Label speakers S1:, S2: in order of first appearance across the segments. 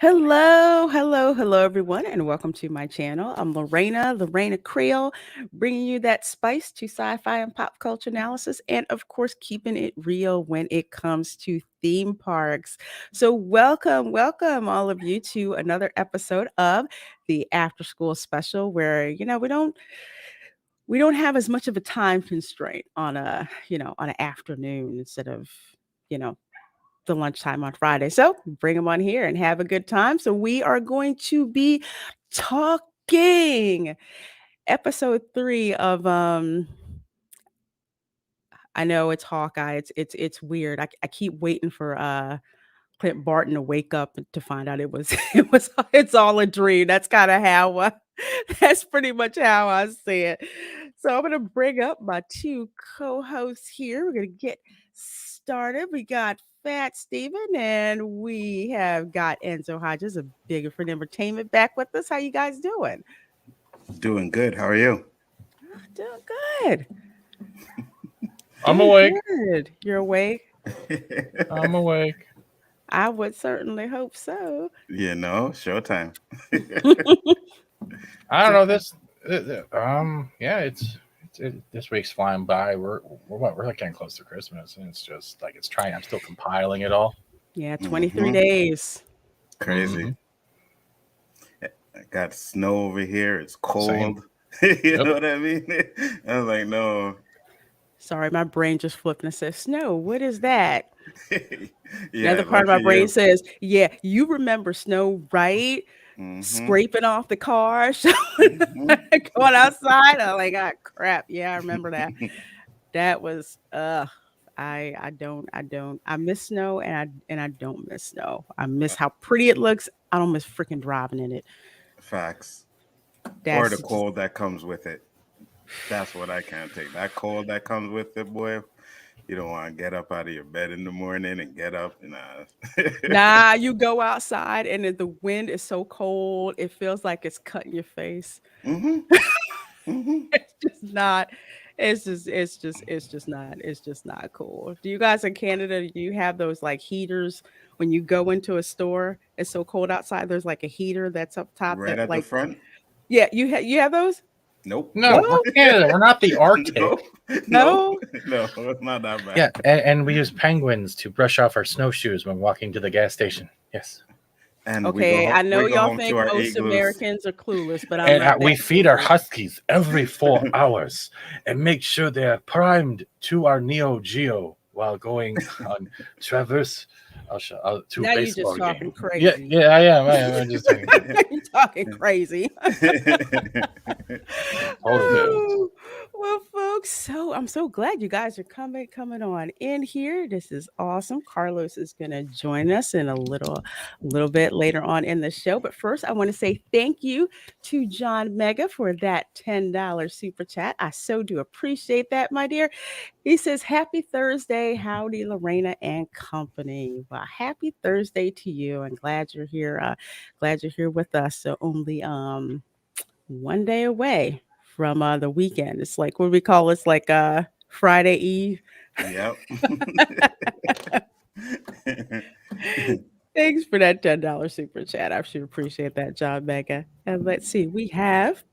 S1: Hello, everyone, and welcome to my channel. I'm Reina Creole, bringing you that spice to sci-fi and pop culture analysis, and of course, keeping it real when it comes to theme parks. So, welcome, all of you to another episode of the After School Special, where we don't have as much of a time constraint on on an afternoon instead of you know the lunchtime on Friday. So bring them on here and have a good time. So we are going to be talking episode 3 of I know it's Hawkeye. It's weird. I keep waiting for Clint Barton to wake up to find out it's all a dream. That's kind of how that's pretty much how I see it. So I'm gonna bring up my two co-hosts here. We're gonna get started. We got Fat Steven and we have got Enzo Hodges of Bigger for Entertainment back with us. How you guys doing?
S2: Doing good. How are you?
S1: Doing good.
S3: I'm
S1: Doing
S3: awake.
S1: good. You're awake?
S3: I'm awake.
S1: I would certainly hope so.
S2: Showtime.
S3: I don't know this. Yeah, this week's flying by. We're like getting close to Christmas, and it's just like it's trying. I'm still compiling it all.
S1: Yeah, 23 days.
S2: Crazy.
S3: Mm-hmm.
S2: I got snow over here. It's cold.
S3: Same.
S2: You know what I mean? I was like, no.
S1: Sorry, my brain just flipped and said, "Snow, what is that?"
S2: Yeah,
S1: Another part of my
S2: lucky
S1: brain
S2: you.
S1: says, "Yeah, you remember snow, right?
S2: Mm-hmm.
S1: Scraping off the car,
S2: Mm-hmm.
S1: going outside." I'm like, "Ah, crap. Yeah, I remember that. That was I miss snow and I don't miss snow. I miss how pretty it looks. I don't miss freaking driving in it.
S2: Facts. Or the
S1: That's just
S2: cold that comes with it. That's what I can't take. That cold that comes with it, boy. You don't want to get up out of your bed in the morning and get up. Nah.
S1: nah, you go outside and the wind is so cold, it feels like it's cutting your face.
S2: Mm-hmm. Mm-hmm.
S1: It's just not. It's just not cool. Do you guys in Canada, do you have those like heaters when you go into a store? It's so cold outside. There's like a heater that's up top
S2: Right
S1: that
S2: at the
S1: like
S2: front?
S1: yeah, you have those?
S2: Nope.
S3: No,
S1: No,
S3: we're Canada. We're not the Arctic.
S2: Nope. Nope.
S1: no.
S2: No, it's not that bad.
S3: Yeah, and we use penguins to brush off our snowshoes when walking to the gas station. Yes,
S2: And
S1: Okay, I
S2: we
S1: know
S2: go
S1: y'all
S2: home to
S1: think
S2: our
S1: most
S2: igloos.
S1: Americans are clueless, but I'm
S3: and
S1: not that
S3: we feed our
S1: clueless.
S3: huskies every 4 hours and make sure they are primed to our Neo Geo while going on traverse to a
S1: Now you just
S3: baseball
S1: talking
S3: game. Yeah,
S1: crazy.
S3: yeah, I am. I'm just talking
S1: You're talking crazy.
S3: total bit.
S1: Oh, well, folks, so I'm so glad you guys are coming on in here. This is awesome. Carlos is going to join us in a little bit later on in the show. But first, I want to say thank you to John Mega for that $10 super chat. I so do appreciate that, my dear. He says, "Happy Thursday, howdy, Lorena and company." Well, happy Thursday to you, and glad you're here. Glad you're here with us. So only one day away from the weekend. It's like what do we call it? It's like Friday Eve.
S2: Yep.
S1: Thanks for that $10 super chat. I sure appreciate that, John Mega. And let's see, we have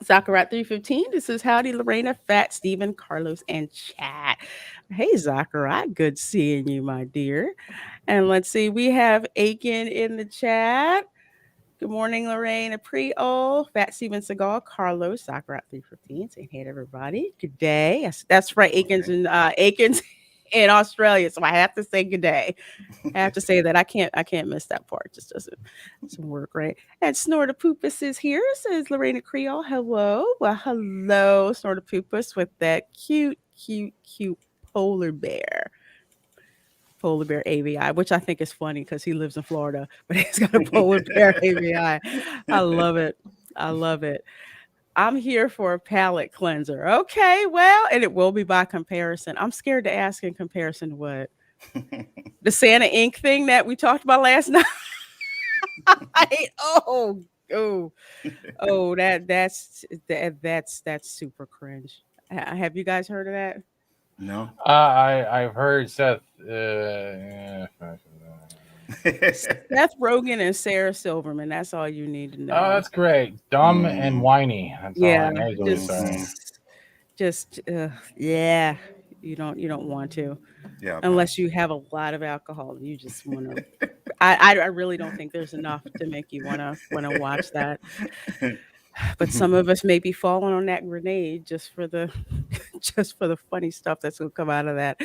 S1: Zachariah 315. This is Howdy Lorena, Fat Stephen, Carlos, and Chat. Hey Zachariah, good seeing you, my dear. And let's see, we have Aiken in the chat. Good morning, Lorraine, a Creole, Fat Steven Seagal, Carlos, Sakura 315, saying hey to everybody. Good day. That's right, Aiken's
S2: Okay.
S1: Aiken's in Australia, so I have to say good day. I have to say that I can't miss that part. It just doesn't work right. And Snortopoopas is here, says Lorena Creole. Hello. Well, hello, Snortopoopas with that cute polar bear. Polar bear AVI, which I think is funny because he lives in Florida, but he's got a polar bear AVI. I love it. I love it. I'm here for a palate cleanser. Okay, well, and it will be by comparison. I'm scared to ask in comparison to what? The Santa ink thing that we talked about last night. Oh, oh, oh, that's super cringe. Have you guys heard of that?
S2: No.
S3: I've heard Seth.
S1: Seth Rogen and Sarah Silverman. That's all you need to
S3: Oh,
S1: know.
S3: that's great. Dumb and whiny. That's all
S1: Yeah,
S3: I usually say.
S1: just yeah. You don't want to,
S2: Yeah,
S1: unless you have a lot of alcohol. You just want to. I really don't think there's enough to make you wanna watch that. But some of us may be falling on that grenade just for the just for the funny stuff that's gonna come out of that.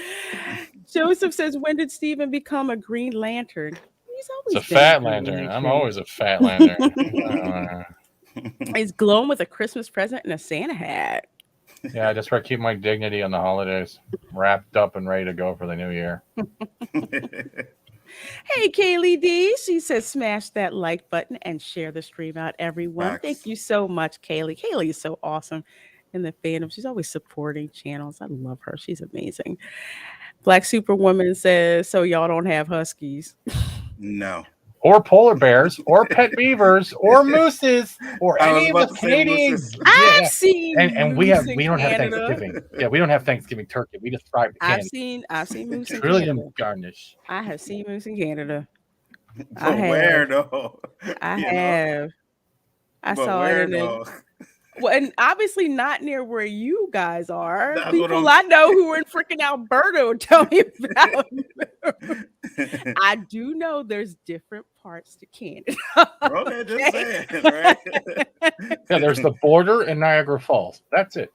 S1: Joseph says, "When did Steven become a Green Lantern?" He's
S3: It's a
S1: always been a
S3: fat
S1: Green
S3: lantern. I'm
S1: Lantern.
S3: always a fat lantern.
S1: He's glowing with a Christmas present and a Santa hat.
S3: Yeah, I just try to keep my dignity on the holidays, wrapped up and ready to go for the new year.
S1: Hey, Kaylee D. She says, smash that like button and share the stream out, everyone.
S2: Facts.
S1: Thank you so much, Kaylee. Kaylee is so awesome in the fandom. She's always supporting channels. I love her. She's amazing. Black Superwoman says, so y'all don't have huskies.
S2: No.
S3: Or polar bears, or pet beavers, or mooses, or
S2: I was
S3: any of
S2: about
S3: the
S2: to say
S3: Canadian.
S2: mooses.
S1: I've seen
S3: And we
S1: moose in
S3: don't have
S1: Canada.
S3: Thanksgiving. Yeah, we don't have Thanksgiving turkey. We just fry the
S1: I've
S3: candy.
S1: seen moose in
S3: Trillium
S1: Canada.
S3: garnish.
S1: I have seen moose in Canada.
S2: But where though?
S1: I
S2: You know?
S1: have. I
S2: But
S1: saw it
S2: where
S1: in the
S2: though?
S1: well, and obviously not near where you guys are.
S2: That's what
S1: People
S2: I'm
S1: I know who are in freaking Alberta will tell me about. I do know there's different parts to Canada.
S2: Okay, just saying, right?
S3: Yeah, there's the border and Niagara Falls. That's it.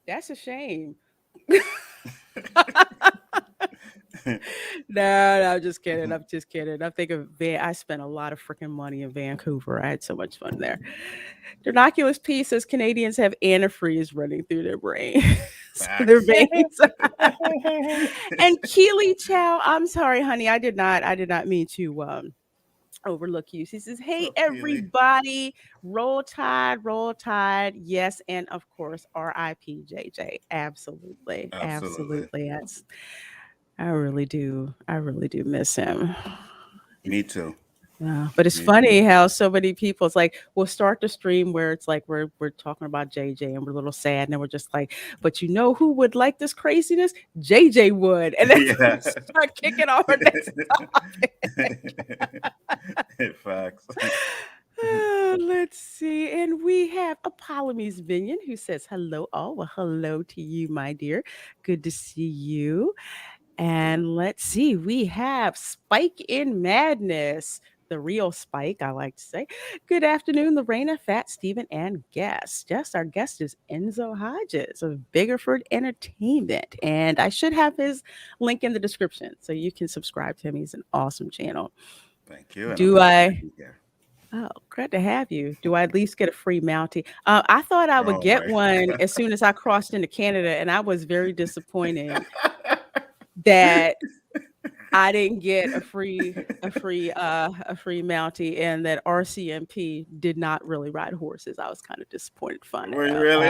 S1: That's a shame. No, I'm just kidding. I'm just kidding. I'm thinking I spent a lot of freaking money in Vancouver. I had so much fun there. Dinoculous P says Canadians have antifreeze running through their brain. Their veins. And Keely Chow, I'm sorry, honey. I did not mean to overlook you. She says, hey, everybody, roll tide. Yes, and of course, R.I.P. JJ. Absolutely. That's I really do miss him.
S2: Me too.
S1: But it's funny how so many people, it's like we'll start the stream where it's like we're talking about JJ and we're a little sad and then we're just like, but you know who would like this craziness? JJ would. And then start kicking off our next topic.
S2: Facts.
S1: Let's see. And we have Apollome's Vinion who says hello. Oh, well, hello to you, my dear. Good to see you. And let's see, we have Spike in Madness, the real Spike, I like to say. Good afternoon, Reina, Fat Steven, and guest. Yes, our guest is Enzo Hodges of Biggerford Entertainment. And I should have his link in the description so you can subscribe to him. He's an awesome channel.
S2: Thank you.
S1: Oh, glad to have you. Do I at least get a free Mountie? I thought I would get one as soon as I crossed into Canada, and I was very disappointed that I didn't get a free Mountie, and that RCMP did not really ride horses. I was kind of disappointed to find
S2: Were you
S1: out.
S2: really?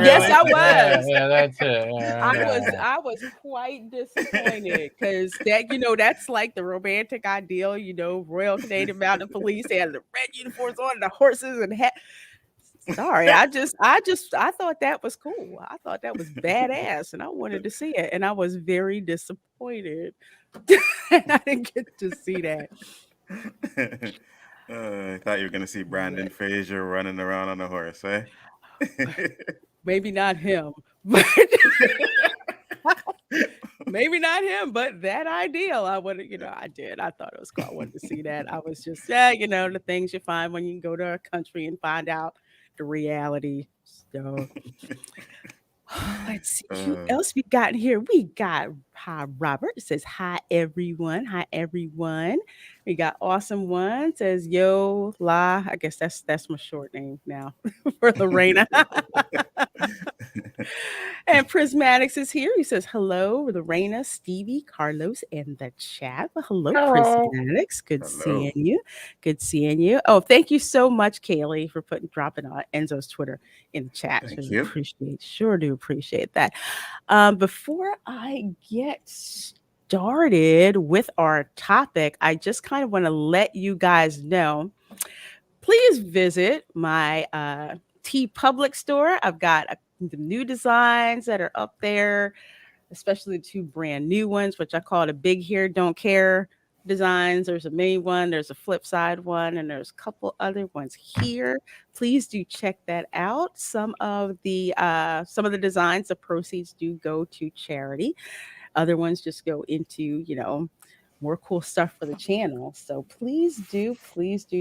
S1: Yes, I was.
S3: Yeah, that's it.
S1: I was quite disappointed because that's like the romantic ideal, Royal Canadian Mounted Police. They had the red uniforms on, the horses and hat. Sorry, I thought that was cool. I thought that was badass, and I wanted to see it, and I was very disappointed. I didn't get to see that.
S2: I thought you were gonna see Brandon Fraser running around on a horse, eh?
S1: Maybe not him, but maybe not him, but that ideal, I would, I did. I thought it was cool. I wanted to see that. I was just, the things you find when you go to a country and find out the reality. So let's see who else we got in here. We got Robert. It says hi everyone. We got Awesome One says yo la. I guess that's my short name now for Reina. And Prismatics is here. He says hello, Reina, Stevie, Carlos, and the chat. Well, hello, Prismatics. Good seeing you. Oh, thank you so much, Kaylee, for dropping Enzo's Twitter in the chat. Sure do appreciate that. Before I get started with our topic, I just kind of want to let you guys know, please visit my TeePublic store. I've got the new designs that are up there. especially the two brand new ones, which I call the big here, don't care designs. There's a main one, there's a flip side one, and there's a couple other ones here. Please do check that out. Some of the designs, the proceeds do go to charity. Other ones just go into, more cool stuff for the channel. So please do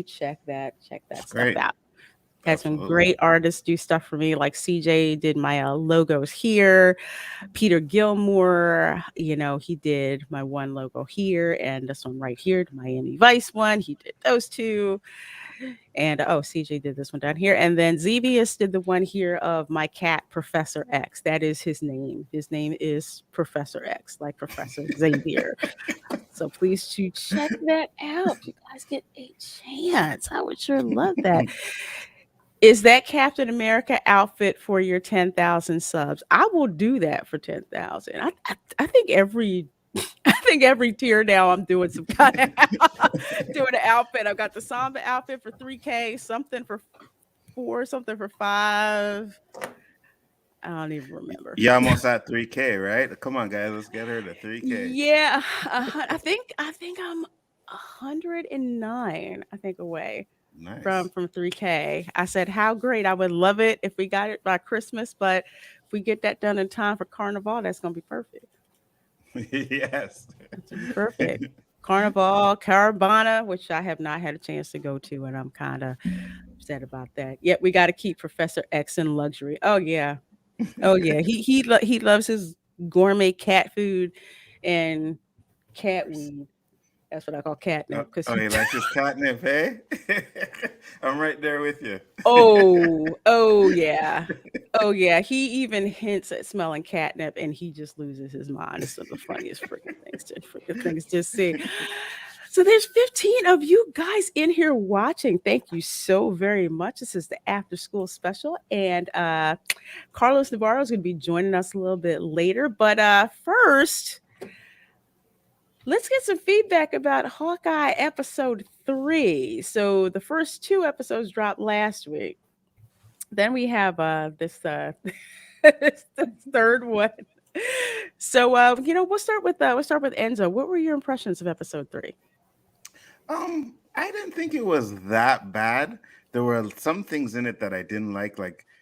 S1: check that stuff
S2: Great.
S1: out. Had some
S2: Absolutely.
S1: great artists do stuff for me, like CJ did my logos here. Peter Gilmore, he did my one logo here and this one right here, the Miami Vice one. He did those two. And CJ did this one down here. And then Zevius did the one here of my cat, Professor X. That is his name. His name is Professor X, like Professor Xavier. So please do check that out. If you guys get a chance, I would sure love that. Is that Captain America outfit for your 10,000 subs? I will do that for 10,000. I think every tier now I'm doing some kind of doing an outfit. I've got the Samba outfit for 3K, something for 4, something for 5. I don't even remember.
S2: You're almost at 3K, right? Come on, guys, let's get her to 3K.
S1: Yeah, I think I'm 109. I think away.
S2: Nice.
S1: From 3K. I said, how great. I would love it if we got it by Christmas, but if we get that done in time for Carnival, that's going to be perfect.
S2: Yes.
S1: It's perfect. Carnival, Caravana, which I have not had a chance to go to, and I'm kind of upset about that. Yet we got to keep Professor X in luxury. Oh yeah. He loves his gourmet cat food and cat weed. That's what I call catnip.
S2: He likes his catnip, hey? I'm right there with you.
S1: Oh yeah. He even hints at smelling catnip, and he just loses his mind. It's one of the funniest freaking things to see. So there's 15 of you guys in here watching. Thank you so very much. This is the after school special, and Carlos Navarro is going to be joining us a little bit later. But first, let's get some feedback about Hawkeye episode 3. So the first 2 episodes dropped last week. Then we have this this third one. So we'll start with Enzo. What were your impressions of episode 3?
S2: I didn't think it was that bad. There were some things in it that I didn't like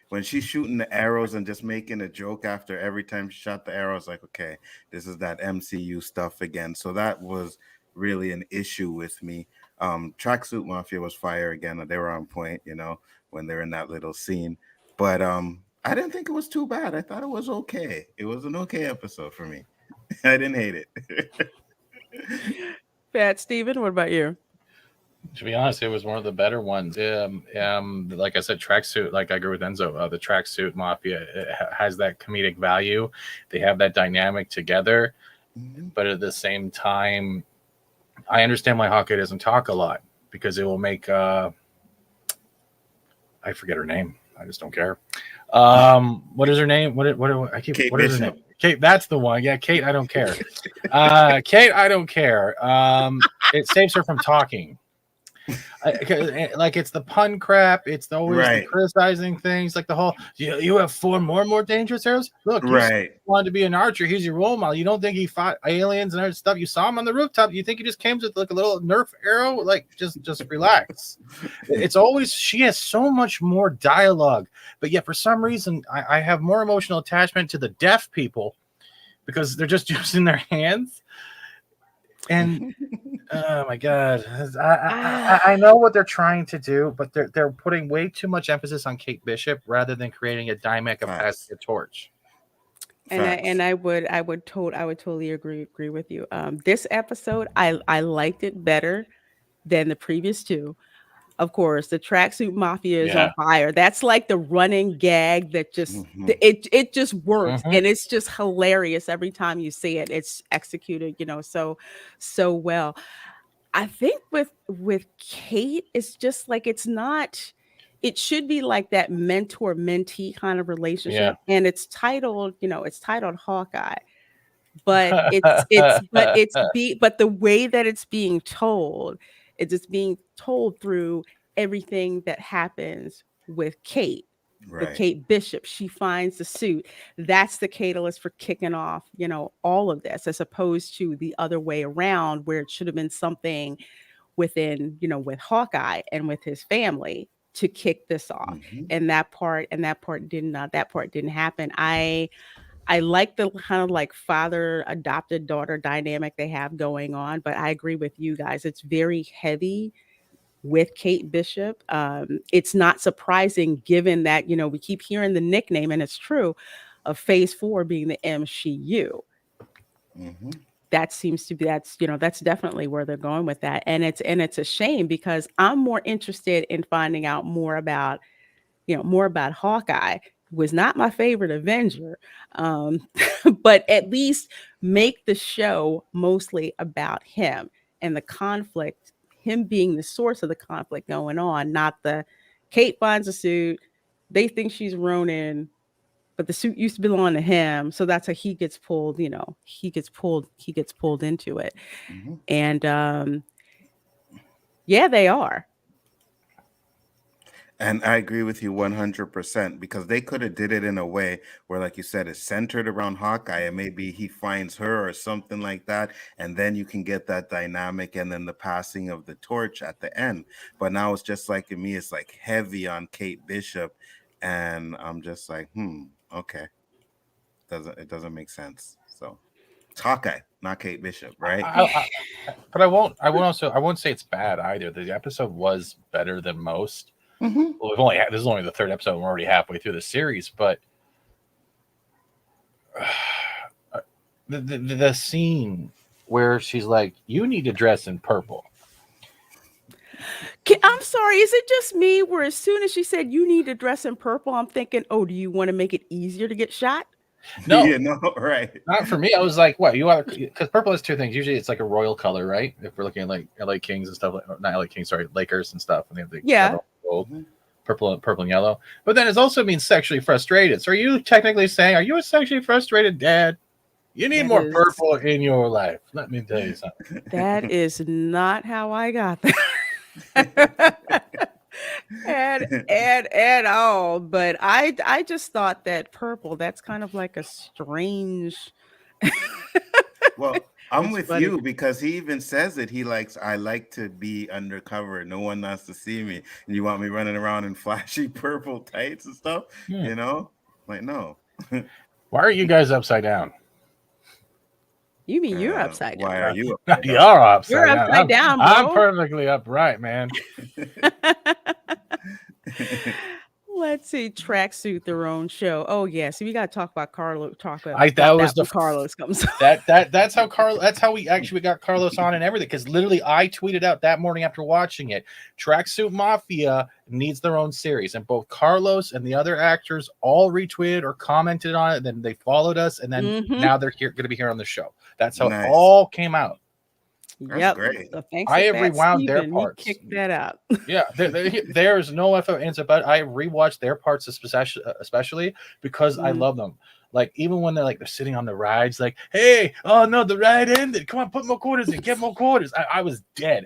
S2: when she's shooting the arrows and just making a joke after every time she shot the arrows, like, okay, this is that MCU stuff again. So that was really an issue with me. Tracksuit Mafia was fire again. They were on point, when they're in that little scene. But I didn't think it was too bad. I thought it was okay. It was an okay episode for me. I didn't hate it.
S1: Pat, Steven, what about you?
S3: To be honest, it was one of the better ones. Like I said, Tracksuit, like I agree with Enzo, the Tracksuit Mafia has that comedic value. They have that dynamic together. Mm-hmm. But at the same time, I understand why Hawkeye doesn't talk a lot, because it will make I forget her name. I just don't care. What is her name? What is her name? Kate, that's the one. Yeah, Kate, I don't care. Kate, I don't care. It saves her from talking. Like, it's the pun crap. It's always the criticizing things. Like the whole, you have 4 more and more dangerous arrows. Look, you wanted to be an archer. He's your role model. You don't think he fought aliens and other stuff. You saw him on the rooftop. You think he just came with like a little Nerf arrow? Like, just relax. It's always, she has so much more dialogue, but yet for some reason I have more emotional attachment to the deaf people because they're just using their hands. And oh my god, I know what they're trying to do, but they're putting way too much emphasis on Kate Bishop rather than creating a dynamic of passing a torch.
S1: And I would totally agree with you. This episode, I liked it better than the previous 2. Of course, the Tracksuit Mafia is on fire. That's like the running gag that just it just works, and it's just hilarious every time you see it. It's executed, so well. I think with Kate, it's just like it's not. It should be like that mentor-mentee kind of relationship, and it's titled Hawkeye. But but the way that it's being told, it's just being told through everything that happens with Kate. But
S2: Right.
S1: Kate Bishop, she finds the suit. That's the catalyst for kicking off, all of this, as opposed to the other way around, where it should have been something within, with Hawkeye and with his family to kick this off.
S2: Mhm.
S1: That part didn't happen. I like the kind of like father adopted daughter dynamic they have going on, but I agree with you guys. It's very heavy with Kate Bishop. It's not surprising given that, we keep hearing the nickname, and it's true, of Phase 4 being the MCU.
S2: Mhm.
S1: That seems to be, that's definitely where they're going with that. And it's a shame, because I'm more interested in finding out more about Hawkeye. Was not my favorite Avenger, but at least make the show mostly about him and the conflict, him being the source of the conflict going on, not the Kate finds a suit, they think she's Ronin, but the suit used to belong to him, so that's how he gets pulled. He gets pulled into it,
S2: Mhm.
S1: and yeah, they are.
S2: And I agree with you 100% because they could have did it in a way where, like you said, it's centered around Hawkeye and maybe he finds her or something like that. And then you can get that dynamic and then the passing of the torch at the end. But now it's just like, in me, it's like heavy on Kate Bishop. And I'm just like, okay. It doesn't make sense. So it's Hawkeye, not Kate Bishop, right?
S3: But I won't say it's bad either. The episode was better than most.
S2: Mm-hmm.
S3: Well, this is only the third episode. We're already halfway through the series, but the scene where she's like, "You need to dress in purple."
S1: I'm sorry, is it just me where as soon as she said you need to dress in purple, I'm thinking, oh, do you want to make it easier to get shot?
S3: No,
S2: yeah, no, right.
S3: Not for me. I was like, what? You want, because purple has two things. Usually it's like a royal color, right? If we're looking at like LA Kings and stuff, not LA Kings, sorry, Lakers and stuff. And they have the yellow, gold, purple and yellow. But then it also means sexually frustrated. So are you technically saying, are you a sexually frustrated dad? You need more purple in your life. Let me tell you something.
S1: That is not how I got that. at all. But I just thought that purple, that's kind of like a strange.
S2: Well, I'm
S1: It's
S2: with
S1: funny.
S2: you because he even says it. I like to be undercover. No one wants to see me. And you want me running around in flashy purple tights and stuff? Like, no.
S3: Why are you guys upside down?
S1: You mean you're upside down?
S2: Why are you upside down?
S3: You're upside
S1: You're
S3: down.
S1: upside down, bro.
S3: I'm perfectly upright, man.
S1: Let's see, Tracksuit, their own show. Oh yeah, so we got to talk about Carlos. Carlos comes.
S3: That's how we actually got Carlos on and everything. Because literally, I tweeted out that morning after watching it, Tracksuit Mafia needs their own series, and both Carlos and the other actors all retweeted or commented on it. Then they followed us, and then now they're going to be here on the show. That's how it all came out.
S2: That's great.
S1: So thanks
S3: I have rewound their
S1: Steven.
S3: parts.
S1: He kicked that out.
S3: Yeah, there's no evidence about it. I rewatched their parts especially because I love them. Like even when they're sitting on the rides, like, hey, oh no, the ride ended. Come on, put more quarters in. Get more quarters. I was dead.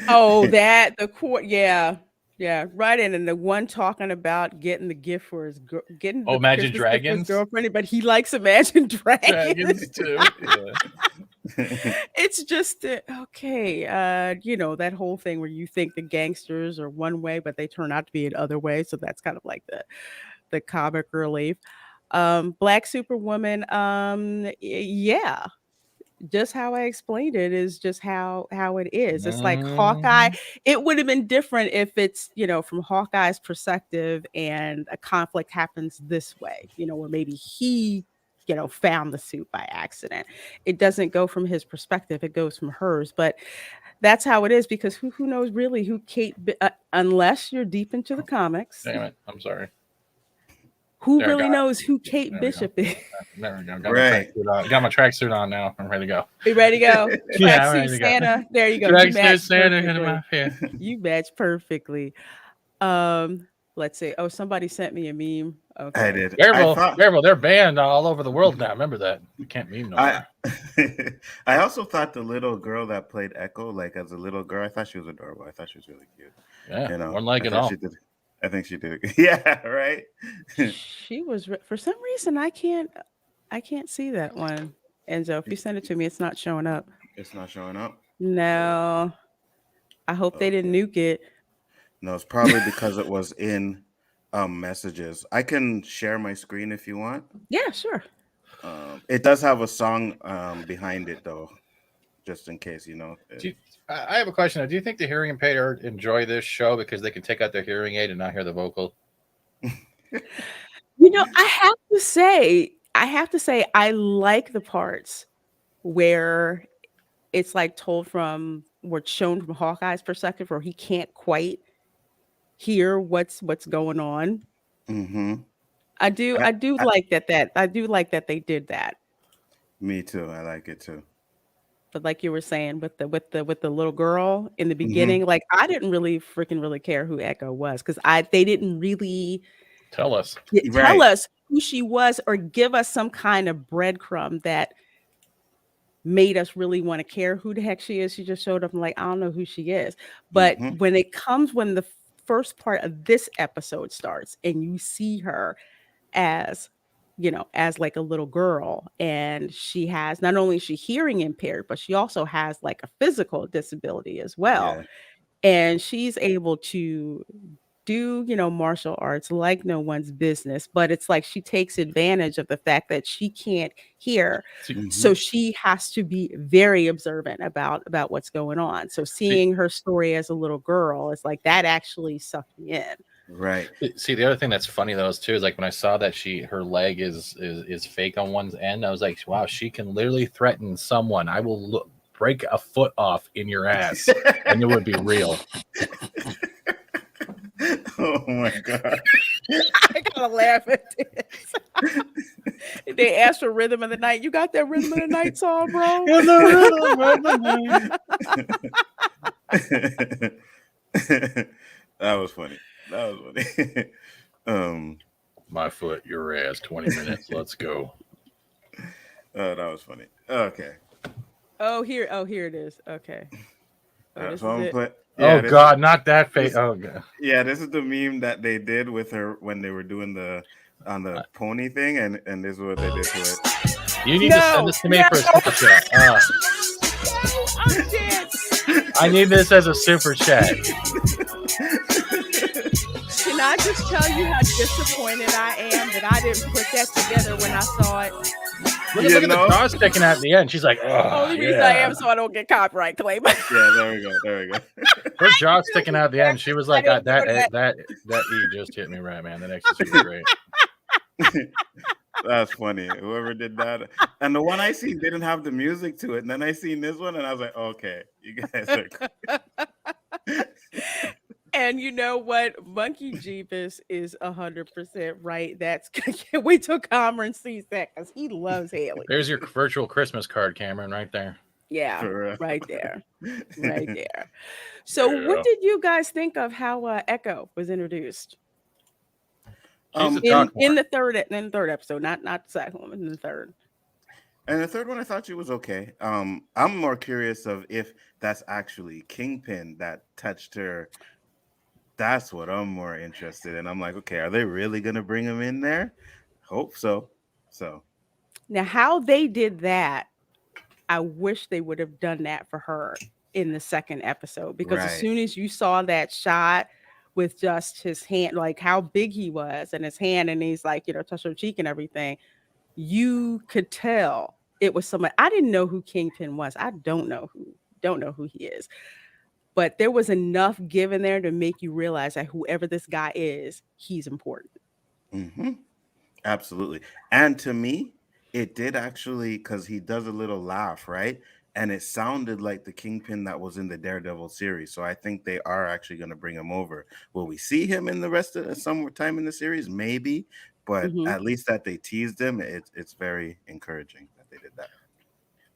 S1: Oh, the court. Yeah, right. And the one talking about getting the gift for his
S3: Imagine Dragons
S1: girlfriend, but he likes Imagine Dragons
S3: too.
S1: It's just okay. That whole thing where you think the gangsters are one way, but they turn out to be another way. So that's kind of like the comic relief. Black Superwoman. Yeah. Just how I explained it is just how it is. It's like Hawkeye. It would have been different if it's, from Hawkeye's perspective and a conflict happens this way, where maybe he, found the suit by accident. It doesn't go from his perspective. It goes from hers. But that's how it is because who knows really who Kate, unless you're deep into the comics.
S3: Damn it. I'm sorry.
S1: Who really knows who Kate Bishop is?
S3: There we go. Got my tracksuit on now. I'm ready to go.
S1: You ready to go?
S3: Yeah, I'm ready
S1: Tracksuit
S3: to
S1: Santa.
S3: go.
S1: There you go.
S3: Tracksuit Santa.
S1: You match perfectly. Let's see. Oh, somebody sent me a meme. Okay.
S2: I did.
S3: Careful, they're banned all over the world now. Remember that. You can't meme no more.
S2: I also thought the little girl that played Echo, like as a little girl, I thought she was adorable. I thought she was really cute.
S3: Yeah, one leg and all.
S2: I think she did. Yeah, right.
S1: She was for some reason I can't see that one. Enzo, if you send it to me, it's not showing up.
S2: It's not showing up.
S1: No, I hope they didn't
S2: Okay.
S1: nuke it.
S2: No, it's probably because it was in messages. I can share my screen if you want.
S1: Yeah, sure.
S2: It does have a song behind it though, just in case you know.
S3: I have a question. Do you think the hearing impaired enjoy this show because they can take out their hearing aid and not hear the vocal?
S1: I have to say, I like the parts where it's like told from, where it's shown from Hawkeye's perspective, where he can't quite hear what's going on.
S2: Mm-hmm.
S1: I do like that I do like that they did that.
S2: Me too. I like it too.
S1: But like you were saying with the little girl in the
S2: Mm-hmm.
S1: beginning, like I didn't really care who Echo was, because they didn't really
S3: Tell us.
S1: tell
S2: Right.
S1: us who she was or give us some kind of breadcrumb that made us really want to care who the heck she is. She just showed up and like, I don't know who she is. But
S2: Mm-hmm.
S1: when the first part of this episode starts and you see her as, as like a little girl, and she has, not only is she hearing impaired, but she also has like a physical disability as well.
S2: Yeah.
S1: And she's able to do, martial arts like no one's business, but it's like she takes advantage of the fact that she can't hear.
S2: Mm-hmm.
S1: So she has to be very observant about what's going on. So
S3: See,
S1: seeing her story as a little girl is like, that actually sucked me in.
S2: Right.
S3: the other thing that's funny though is too is like when I saw that her leg is fake on one's end, I was like, wow, she can literally threaten someone. I will break a foot off in your ass, and it would be real.
S2: Oh my god.
S1: I gotta laugh at this. They asked for Rhythm of the Night. You got that Rhythm of the Night song, bro?
S2: That was funny. That was funny.
S3: My foot, your ass. 20 minutes. Let's go.
S2: Oh, that was funny. Okay.
S1: Here it is. Okay. This
S2: So
S1: is
S2: I'm
S1: it.
S2: put.
S3: Oh God, not that face. Oh God.
S2: Yeah, this is the meme that they did with her when they were doing on the pony thing, and this is what they did to it.
S3: You need to send this to me for a super chat.
S1: I'm dead.
S3: I need this as a super chat.
S1: Can I just tell you how disappointed I am that I didn't put that together when I saw it?
S3: Look at the jaw sticking out at the end. She's like, oh,
S1: Only reason I am so I don't get copyright claim.
S2: Yeah, there we go.
S3: Her jaw sticking out at the end. She was like, that E just hit me right, man. That actually super great.
S2: That's funny. Whoever did that, and the one I seen didn't have the music to it, and then I seen this one, and I was like, okay, you guys are.
S1: And you know what? Monkey Jeebus is 100% right. That's can't wait till Cameron sees that, because he loves Haley.
S3: There's your virtual Christmas card, Cameron, right there.
S1: Yeah, right there. So what did you guys think of how Echo was introduced? In the third episode, not the second one, in the third.
S2: And the third one, I thought she was okay. I'm more curious of if that's actually Kingpin that touched her. That's what I'm more interested in. I'm like, okay, are they really gonna bring him in there? Hope so. So
S1: now, how they did that, I wish they would have done that for her in the second episode, because as soon as you saw that shot with just his hand, like how big he was, and his hand, and he's like, touch her cheek and everything, you could tell it was somebody. I didn't know who Kingpin was. I don't know who he is. But there was enough given there to make you realize that whoever this guy is, he's important.
S2: Mm-hmm. Absolutely. And to me, it did actually, because he does a little laugh, right? And it sounded like the Kingpin that was in the Daredevil series. So I think they are actually going to bring him over. Will we see him in the rest of some time in the series? Maybe. But at least that they teased him, it's very encouraging that they did that.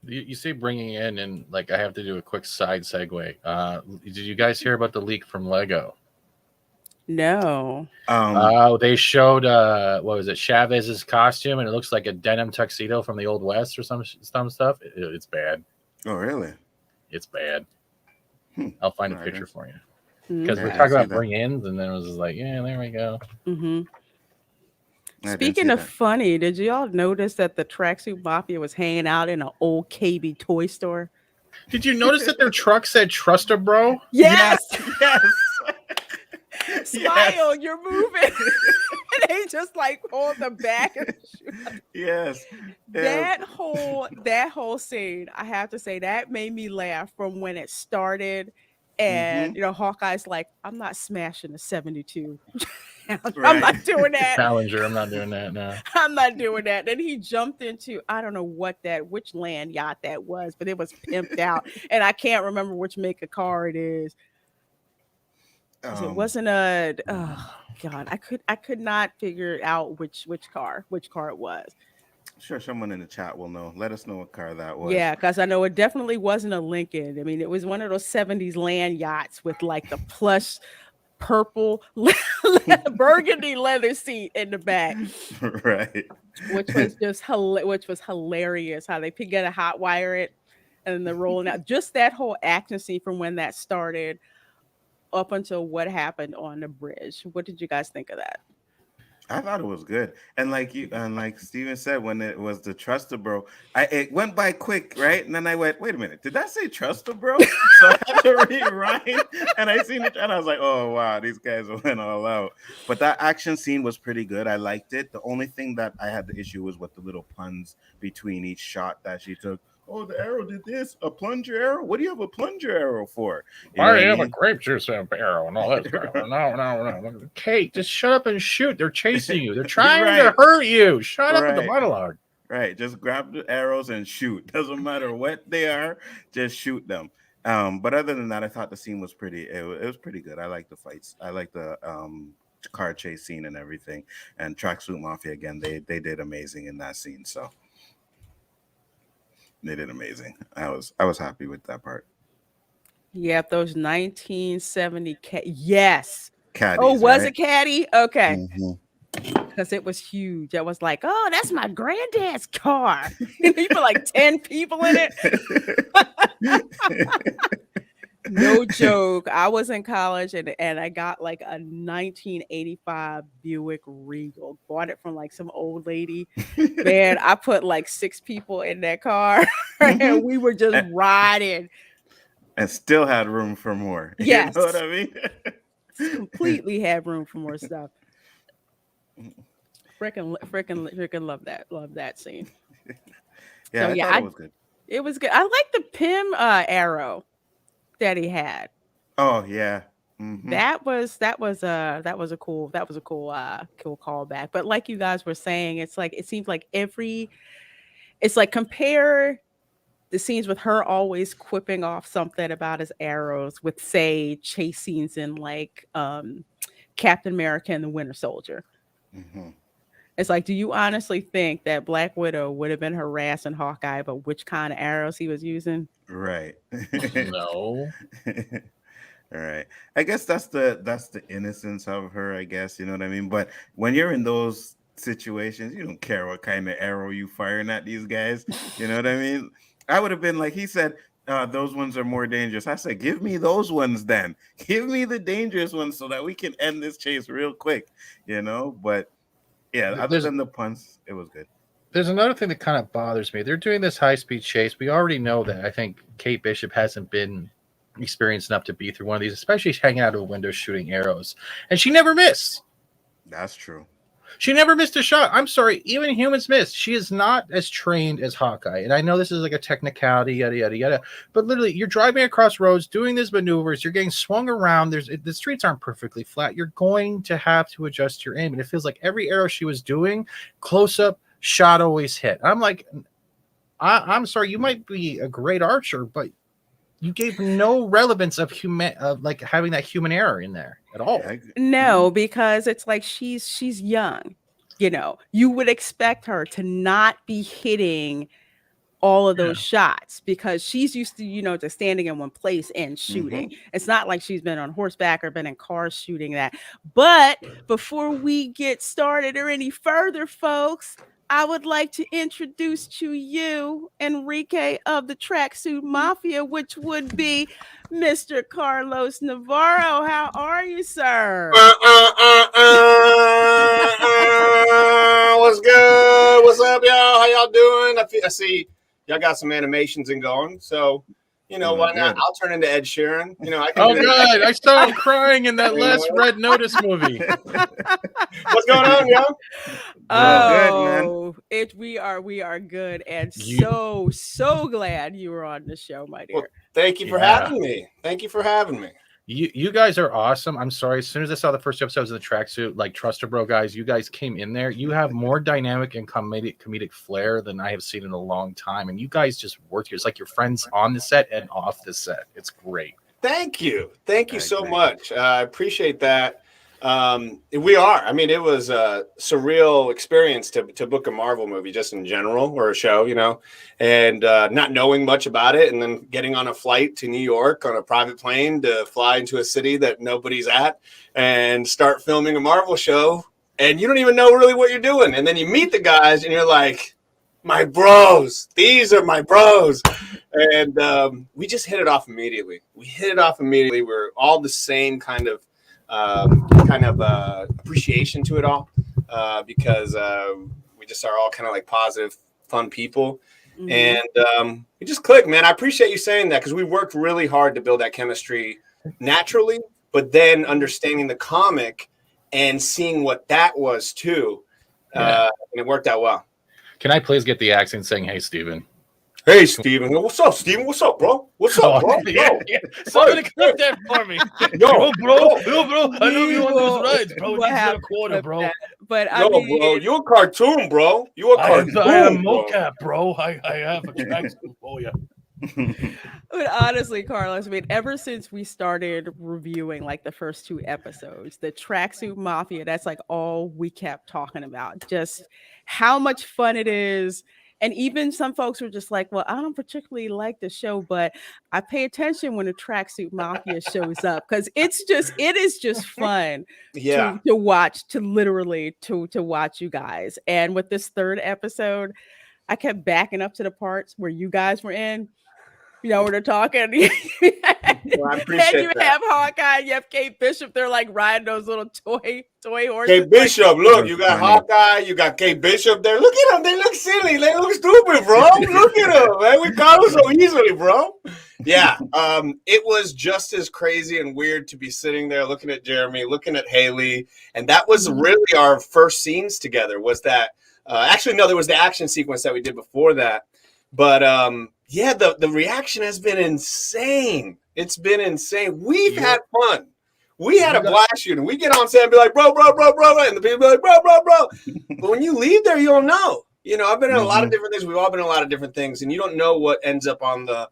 S3: You see bringing in, and like I have to do a quick side segue. Did you guys hear about the leak from Lego?
S1: No.
S3: They showed what was it, Chavez's costume, and it looks like a denim tuxedo from the Old West or some stuff. It's bad.
S2: Oh, really?
S3: It's bad. I'll find a picture for you. because we're
S2: Yeah, I
S3: talking
S2: see
S3: about
S2: that.
S3: bring-ins, and then it was just like, yeah, there we go.
S1: Mm-hmm.
S2: I didn't
S1: Speaking
S2: see
S1: of
S2: that.
S1: funny, did y'all notice that the Tracksuit Mafia was hanging out in an old KB toy store?
S3: Did you notice that their truck said "Trust a Bro"?
S1: Yes,
S2: Yes. Yes.
S1: smile, you're moving. And they just like hold the back and shoot.
S2: Yes.
S1: That whole scene, I have to say, that made me laugh from when it started. And
S2: Mhm.
S1: you know, Hawkeye's like, I'm not smashing a 72. I'm
S2: Right.
S1: not doing that.
S3: Challenger. I'm not doing that now.
S1: I'm not doing that. Then he jumped into, I don't know which land yacht that was, but it was pimped out. And I can't remember which make of car it is. 'Cause it wasn't a oh God. I could not figure out which car it was.
S2: Sure, someone in the chat will know. Let us know what car that was.
S1: Yeah, because I know it definitely wasn't a Lincoln. I mean, it was one of those 70s land yachts with like the plush purple burgundy leather seat in the back.
S2: Right.
S1: Which was hilarious how they could get a hot wire it and then they're rolling out just that whole action scene from when that started up until what happened on the bridge. What did you guys think of that?
S2: I thought it was good, and like Steven said, when it was the Truster Bro, it went by quick, right? And then I went, wait a minute, did that say Truster Bro? So I had to rewind, and I seen it, and I was like, oh wow, these guys went all out. But that action scene was pretty good. I liked it. The only thing that I had the issue was with the little puns between each shot that she took. Oh, the arrow did this. A plunger arrow? What do you have a plunger arrow for? You know
S3: Why
S2: what
S3: do you
S2: I
S3: have a
S2: mean?
S3: grape juice arrow and all that stuff? No. Kate, just shut up and shoot. They're chasing you. They're trying to
S2: Right.
S3: hurt you. Shut up with the
S2: Right.
S3: monologue.
S2: Right. Just grab the arrows and shoot. Doesn't matter what they are, just shoot them. But other than that, I thought the scene was it was pretty good. I like the fights. I like the car chase scene and everything. And Tracksuit Mafia again, they did amazing in that scene. So they did amazing. I was happy with that part.
S1: Yeah, those 1970 yes.
S2: Caddies,
S1: Oh, was
S2: right?
S1: it Caddy? Okay.
S2: Mhm.
S1: Because it was huge. I was like, oh, that's my granddad's car. You put like 10 people in it. No joke. I was in college and I got like a 1985 Buick Regal. Bought it from like some old lady. Man, I put like 6 people in that car and we were just riding.
S2: And still had room for more.
S1: Yes.
S2: You know what I mean?
S1: Completely had room for more stuff. Freaking love that scene.
S2: Yeah,
S1: So,
S2: I thought it was good.
S1: It was good. I like the Pym arrow that he had.
S2: Oh yeah. Mm-hmm.
S1: That was a cool callback. But like you guys were saying, it's like it seems like it's like compare the scenes with her always quipping off something about his arrows with say chase scenes in like Captain America and the Winter Soldier.
S2: Mm-hmm.
S1: It's like, do you honestly think that Black Widow would have been harassing Hawkeye about which kind of arrows he was using?
S2: Right.
S3: No.
S2: All right. I guess that's the innocence of her, I guess, you know what I mean? But when you're in those situations, you don't care what kind of arrow you firing at these guys. You know what I mean? I would have been like he said, those ones are more dangerous. I said, give me those ones then. Give me the dangerous ones so that we can end this chase real quick, you know? But yeah, other than the puns, it was good.
S3: There's another thing that kind of bothers me. They're doing this high-speed chase. We already know that. I think Kate Bishop hasn't been experienced enough to be through one of these, especially hanging out of a window shooting arrows. And she never missed.
S2: That's true.
S3: She never missed a shot. I'm sorry. Even humans miss. She is not as trained as Hawkeye. And I know this is like a technicality, yada, yada, yada. But literally, you're driving across roads, doing these maneuvers. You're getting swung around. The streets aren't perfectly flat. You're going to have to adjust your aim. And it feels like every arrow she was doing, close up, shot always hit. I'm like, I'm sorry. You might be a great archer, but you gave no relevance of like having that human error in there at all.
S1: No, because it's like she's young. You know, you would expect her to not be hitting all of those shots because she's used to, to standing in one place and shooting. Mm-hmm. It's not like she's been on horseback or been in cars shooting that. But before we get started or any further, folks, I would like to introduce to you Enrique of the Tracksuit Mafia, which would be Mr. Carlos Navarro. How are you, sir?
S4: What's good? What's up, y'all? How y'all doing? I see y'all got some animations and going. So, why not? I'll turn into Ed Sheeran. I can.
S3: Oh God, I saw him crying in that last Red Notice movie.
S4: What's going on, y'all?
S1: Oh, good, man. We are good, and so glad you were on the show, my dear.
S4: Well, thank you for having me. Thank you for having me.
S3: You guys are awesome. I'm sorry. As soon as I saw the first episodes of the Tracksuit, like Truster Bro guys, you guys came in there. You have more dynamic and comedic flair than I have seen in a long time, and you guys just work here. It's like your friends on the set and off the set. It's great.
S4: Thank you so much. I appreciate that. We are. I mean, it was a surreal experience to book a Marvel movie just in general, or a show, and not knowing much about it, and then getting on a flight to New York on a private plane to fly into a city that nobody's at and start filming a Marvel show, and you don't even know really what you're doing. And then you meet the guys and you're like, my bros, these are my bros. And we just hit it off immediately. We're all the same kind of appreciation to it all, because we just are all kind of like positive, fun people. Mm-hmm. And we just click, man. I appreciate you saying that, because we worked really hard to build that chemistry naturally, but then understanding the comic and seeing what that was too. And it worked out well.
S3: Can I please get the accent saying, "Hey, Steven"?
S4: Hey, Steven. What's up, Steven? What's up, bro? What's up, bro?
S3: Yeah. Somebody clip that for me. Yo, bro. I know you on those rides, bro. You have a quarter, bro.
S1: But
S4: bro, you a cartoon, bro. You a cartoon.
S3: I am mocap, bro. I have a tracksuit for you.
S1: But honestly, Carlos, I mean, ever since we started reviewing like the first 2 episodes, the Tracksuit Mafia, that's like all we kept talking about. Just how much fun it is. And even some folks were just like, well, I don't particularly like the show, but I pay attention when the Tracksuit Mafia shows up, because it is just fun to watch, to watch you guys. And with this 3rd episode, I kept backing up to the parts where you guys were in. Where they're talking.
S4: Well, I appreciate
S1: and you have Hawkeye, you have Kate Bishop. They're like riding those little toy horses.
S4: Kate Bishop, look, you got Hawkeye, you got Kate Bishop there. Look at them. They look silly. They look stupid, bro. Look at them, man. We caught them so easily, bro. Yeah. It was just as crazy and weird to be sitting there looking at Jeremy, looking at Haley. And that was really our first scenes together, was that. Actually, no, there was the action sequence that we did before that. But the reaction has been insane. It's been insane. We've had fun. We had a blast shooting. We get on set and be like, bro, and the people be like, bro. But when you leave there, you don't know. I've been in a lot of different things. We've all been in a lot of different things, and you don't know what ends up on the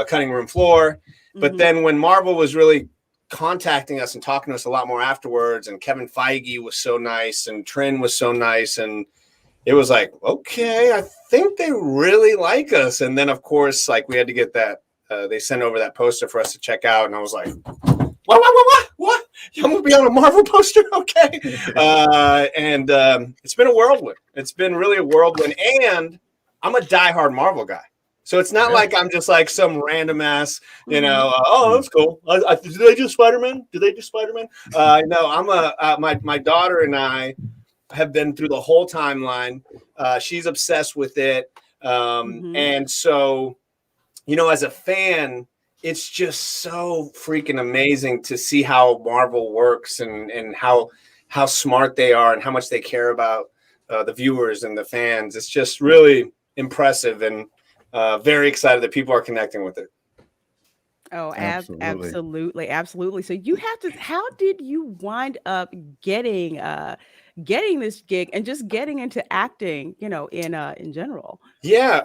S4: cutting room floor. But then when Marvel was really contacting us and talking to us a lot more afterwards, and Kevin Feige was so nice, and Trin was so nice, and it was like, okay, I think they really like us. And then, of course, like, we had to get that. They sent over that poster for us to check out, and I was like, what? I'm gonna be on a Marvel poster, okay? And it's been a whirlwind. It's been really a whirlwind, and I'm a diehard Marvel guy. So it's not like I'm just like some random ass, oh, that's cool. Did they do Spider-Man? No, I'm my daughter and I have been through the whole timeline. She's obsessed with it. And so, as a fan, it's just so freaking amazing to see how Marvel works and how smart they are and how much they care about the viewers and the fans. It's just really impressive, and very excited that people are connecting with it.
S1: Oh, absolutely. So how did you wind up getting this gig and just getting into acting, in general?
S4: Yeah.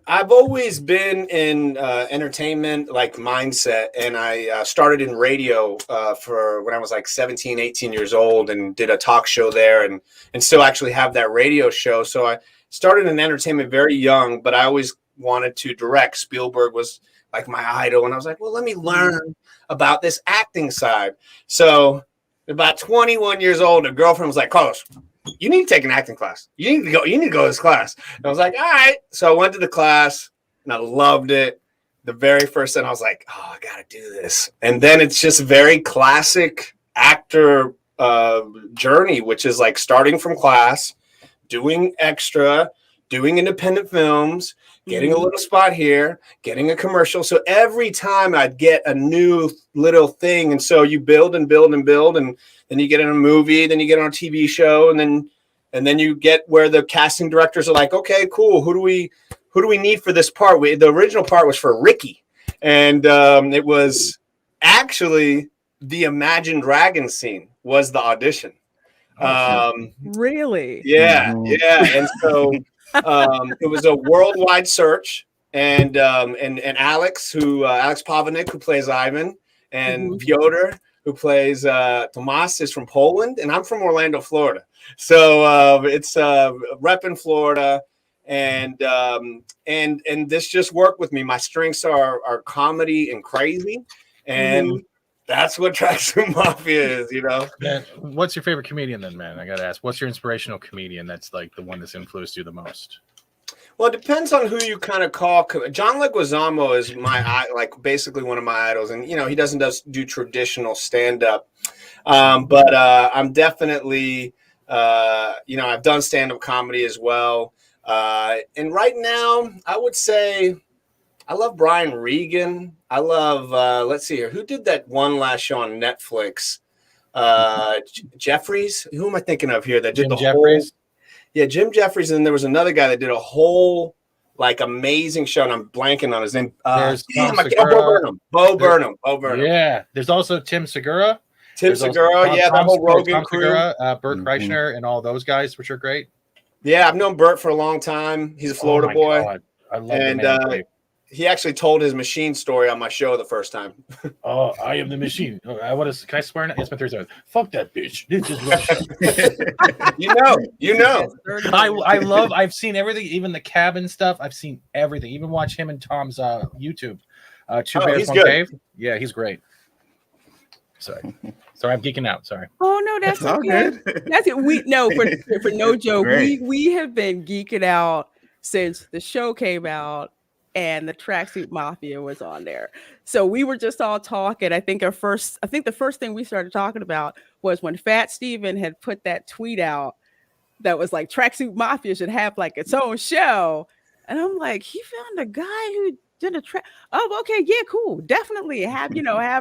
S4: I've always been in entertainment, like, mindset. And I started in radio for when I was like 17, 18 years old, and did a talk show there, and still actually have that radio show. So I started in entertainment very young, but I always wanted to direct. Spielberg was like my idol. And I was like, well, let me learn about this acting side. So about 21 years old, a girlfriend was like, Carlos, you need to take an acting class. You need to go to this class. And I was like, all right. So I went to the class and I loved it. The very first time I was like, oh, I got to do this. And then it's just very classic actor journey, which is like starting from class, doing extra, doing independent films, getting a little spot here, getting a commercial. So every time I'd get a new little thing. And so you build and build and build. And then you get in a movie, then you get on a TV show. And then you get where the casting directors are like, okay, cool. Who do we need for this part? The original part was for Ricky. And it was actually the Imagine Dragons scene was the audition.
S1: Really?
S4: Yeah. And so it was a worldwide search, and Alex, Alex Pavinik, who plays Ivan, and Piotr, who plays Tomas, is from Poland, and I'm from Orlando, Florida. So it's rep in Florida, and this just worked with me. My strengths are comedy and crazy, and that's what Tracksuit Mafia is, you know.
S3: Man, what's your favorite comedian then, man? I gotta ask. What's your inspirational comedian that's like the one that's influenced you the most?
S4: Well, it depends on who you kind of call. John Leguizamo is basically one of my idols, and you know he doesn't do traditional stand up, but I'm definitely I've done stand up comedy as well, and right now I would say I love Brian Regan. I love, let's see here. Who did that one last show on Netflix? Jeffries? Who am I thinking of here that did
S3: Jim Jeffries?
S4: Jim Jeffries. And there was another guy that did a whole, amazing show, and I'm blanking on his name. Bo Burnham.
S3: Yeah. There's also Tim Segura.
S4: The whole Rogan crew.
S3: Segura, Bert Kreischer, and all those guys, which are great.
S4: Yeah, I've known Bert for a long time. He's a Florida boy.
S3: God. I love him.
S4: He actually told his machine story on my show the first time.
S3: Oh, I am the machine. Can I swear? It's been 3 seconds. Fuck that bitch. This is Russia.
S4: You know.
S3: I've seen everything, even the cabin stuff. I've seen everything. Even watch him and Tom's YouTube. Two Bears, One Cave. Yeah, he's great. Sorry, I'm geeking out. Sorry.
S1: Oh no, that's okay. That's it. For no joke, we have been geeking out since the show came out. And the Tracksuit Mafia was on there. So we were just all talking. I think the first thing we started talking about was when Fat Steven had put that tweet out that was like Tracksuit Mafia should have like its own show. And I'm like, he found a guy who did a track. Oh, okay, yeah, cool. Definitely have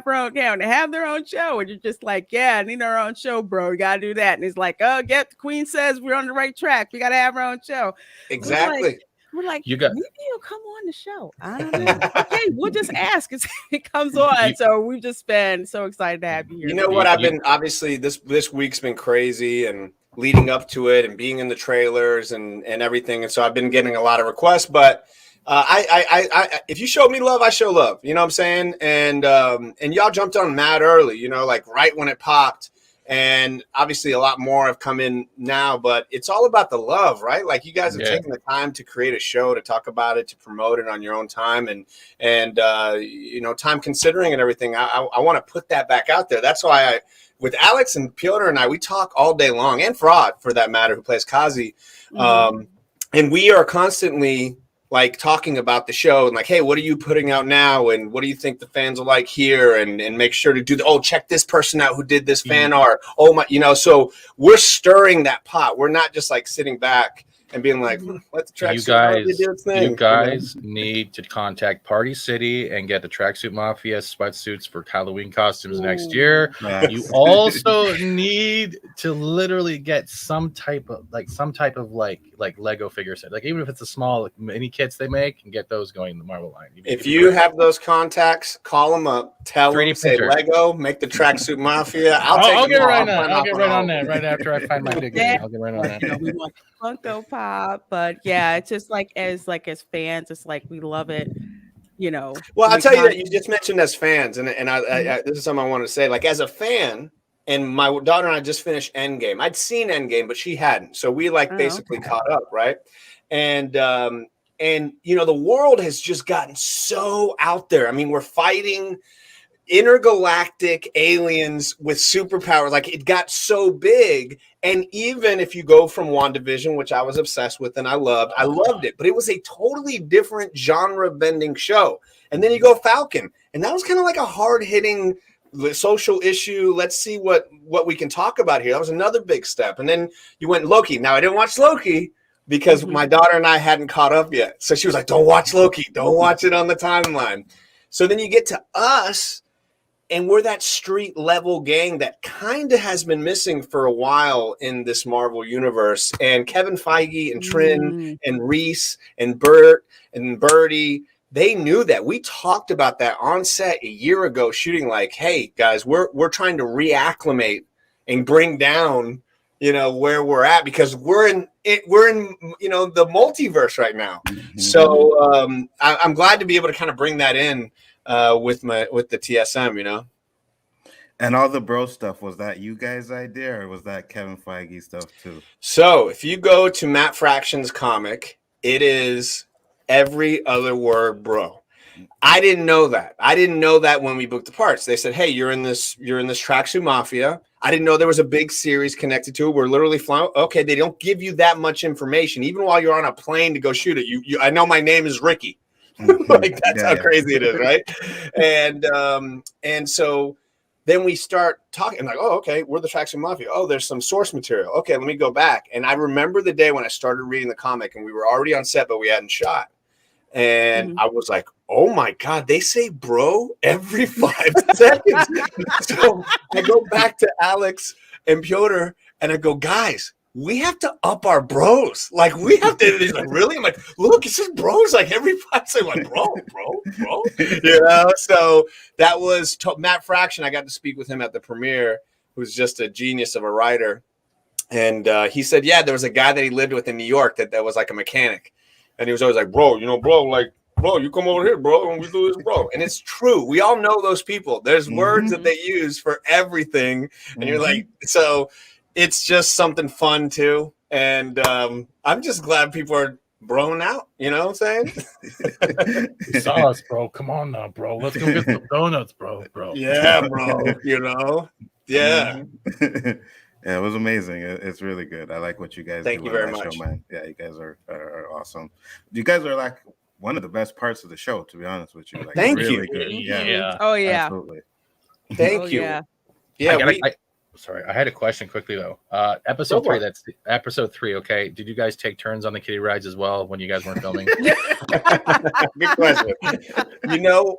S1: her own and have their own show. And you're just like, yeah, I need our own show, bro. We gotta do that. And he's like, oh, the Queen says we're on the right track. We gotta have our own show.
S4: Exactly.
S1: We're like, maybe you'll come on the show. I don't know. Okay, we'll just ask as it comes on. So we've just been so excited to have you here.
S4: You know what? I've been obviously this week's been crazy and leading up to it and being in the trailers and everything. And so I've been getting a lot of requests. But I if you show me love, I show love. You know what I'm saying? And y'all jumped on mad early. You know, like right when it popped. And obviously a lot more have come in now, but it's all about the love, right? Like you guys have taken the time to create a show, to talk about it, to promote it on your own time and time considering and everything. I want to put that back out there. That's why with Alex and Piotr and I, we talk all day long, and Fraud for that matter, who plays Kazi. And we are constantly like talking about the show and like, hey, what are you putting out now? And what do you think the fans will like here? And make sure to do check this person out who did this fan art. Oh my, so we're stirring that pot. We're not just like sitting back and being like, let the Tracksuit Mafia do its thing.
S3: You guys need to contact Party City and get the Tracksuit Mafia sweatsuits for Halloween costumes next year. Yes. You also need to literally get some type of Lego figure set. Like even if it's a small mini kits they make, and get those going in the Marvel line.
S4: If you have those contacts, call them up. Tell them, say Lego, make the Tracksuit Mafia.
S3: I'll get right now. I'll get right on that right after I find my dignity. I'll get right on that.
S1: We want Funko Pop, but yeah, it's just like as fans, it's like we love it.
S4: Well, I'll tell you that you just mentioned as fans, and I this is something I want to say. Like as a fan, and my daughter and I just finished Endgame. I'd seen Endgame, but she hadn't, so we basically caught up, right? And the world has just gotten so out there. I mean, we're fighting intergalactic aliens with superpowers. Like it got so big. And even if you go from WandaVision, which I was obsessed with and I loved it, but it was a totally different genre bending show. And then you go Falcon, and that was kind of like a hard hitting social issue. Let's see what we can talk about here. That was another big step. And then you went Loki. Now I didn't watch Loki because my daughter and I hadn't caught up yet. So she was like, don't watch Loki. Don't watch it on the timeline. So then you get to us, and we're that street level gang that kind of has been missing for a while in this Marvel universe. And Kevin Feige and Trin and Reese and Bert and Birdie, they knew that. We talked about that on set a year ago shooting, like, hey guys, we're trying to reacclimate and bring down, where we're at, because we're in the multiverse right now. So I'm glad to be able to kind of bring that in with the TSM,
S2: And all the bro stuff, was that you guys' idea, or was that Kevin Feige stuff too?
S4: So if you go to Matt Fraction's comic, it is every other word bro. I didn't know that. I didn't know that when we booked the parts. They said, hey, you're in this Tracksuit Mafia. I didn't know there was a big series connected to it. We're literally flying. Okay, they don't give you that much information. Even while you're on a plane to go shoot it, I know my name is Ricky. Like that's how crazy it is, right? And so then we start talking, like, oh, okay, we're the Tracksuit Mafia. Oh, there's some source material. Okay, let me go back. And I remember the day when I started reading the comic, and we were already on set, but we hadn't shot. And I was like, oh my God, they say bro every 5 seconds. So I go back to Alex and Piotr, and I go, guys, we have to up our bros. Like, we have to. He's like, really? I'm like, look, it says bros like every 5 seconds. I'm like, bro. So that was Matt Fraction. I got to speak with him at the premiere, who's just a genius of a writer. And he said, yeah, there was a guy that he lived with in New York that was like a mechanic. And he was always like, bro, you come over here, bro, and we do this, bro. And it's true. We all know those people. There's words that they use for everything. And you're like, so it's just something fun too. And I'm just glad people are broing out. You know what I'm saying?
S3: You saw us, bro. Come on now, bro. Let's go get some donuts, bro.
S4: Yeah, bro. Yeah.
S2: Yeah, it was amazing. It's really good. I like what you guys do.
S4: Thank you very much.
S2: Show, man. Yeah, you guys are awesome. You guys are like one of the best parts of the show, to be honest with you. Like,
S4: Thank
S2: really
S4: you.
S2: Good.
S3: Yeah.
S1: Oh yeah.
S2: Absolutely.
S4: Thank you.
S1: Yeah.
S4: Yeah.
S3: Sorry, I had a question quickly though. Episode 3. That's episode 3. Okay. Did you guys take turns on the kiddie rides as well when you guys weren't filming?
S4: Good question. No.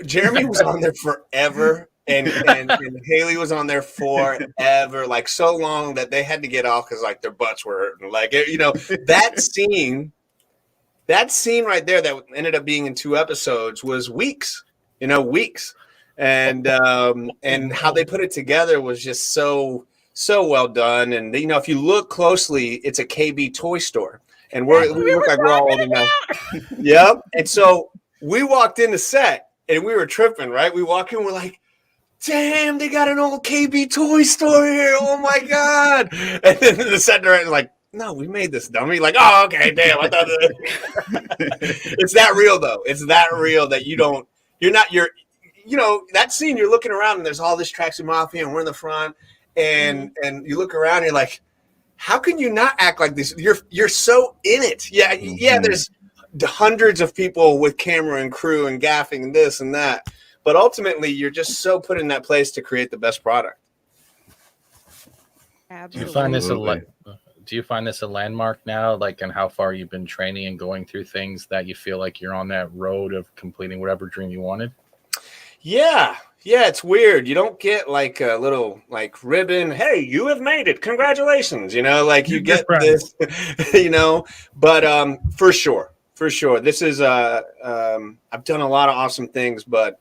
S4: Jeremy was on there forever. And Haley was on there forever, like so long that they had to get off because like their butts were hurting. Like, that scene right there that ended up being in 2 episodes was weeks. And how they put it together was just so well done. And if you look closely, it's a KB toy store, and we look like we're all old enough. Yep. And so we walked in the set and we were tripping, right? We walk in, we're like, damn, they got an old KB toy store here. Oh my God. And then the set director's like, no, we made this dummy. Like, oh, okay, damn. I thought it's that real though. It's that real that that scene, you're looking around and there's all this Tracksuit Mafia and we're in the front and you look around and you're like, how can you not act like this? You're so in it. Yeah. Yeah. There's hundreds of people with camera and crew and gaffing and this and that. But ultimately, you're just so put in that place to create the best product.
S1: Absolutely.
S3: Do you find this a landmark now, like in how far you've been training and going through things that you feel like you're on that road of completing whatever dream you wanted?
S4: Yeah, it's weird. You don't get like a little like ribbon. Hey, you have made it. Congratulations. Like you get this, but for sure. This is I've done a lot of awesome things, but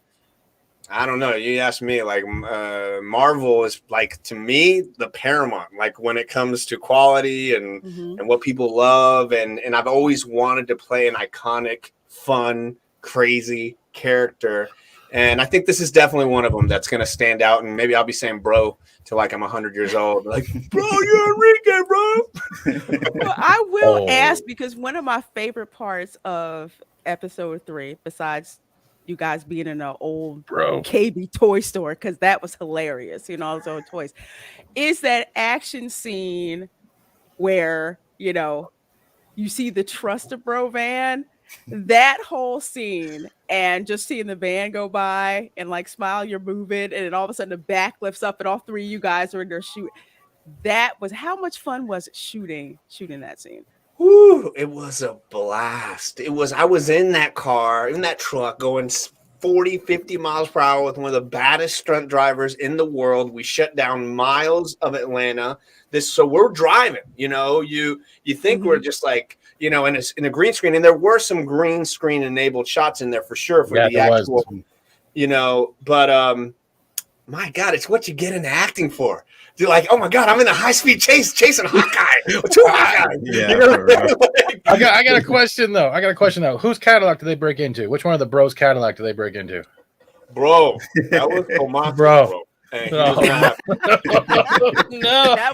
S4: I don't know. You asked me, like, Marvel is, like, to me, the paramount, like, when it comes to quality and what people love. And I've always wanted to play an iconic, fun, crazy character. And I think this is definitely one of them that's going to stand out. And maybe I'll be saying bro till, like, I'm 100 years old. Like, bro, you're Enrique, bro.
S1: Well, I will ask, because one of my favorite parts of episode 3, besides you guys being in an old
S3: Bro.
S1: KB toy store, because that was hilarious, all those old toys. Is that action scene where, you see the Trust a Bro van, that whole scene, and just seeing the van go by and like smile, you're moving, and then all of a sudden the back lifts up and all three of you guys are in there shooting. That was, how much fun was it shooting that scene?
S4: Woo, it was a blast. I was in that car, in that truck, going 40, 50 miles per hour with one of the baddest stunt drivers in the world. We shut down miles of Atlanta. So we're driving, you think we're just like, in a green screen, and there were some green screen enabled shots in there for sure for the actual, but my God, it's what you get into acting for. You're like, oh my God, I'm in a high-speed chasing Hawkeye. Two Hawkeye.
S3: Yeah, I got a question though. Whose Cadillac did they break into? Which one of the bros' Cadillac did they break into?
S4: Bro, that was Tomato, bro. Hey,
S3: no,
S1: that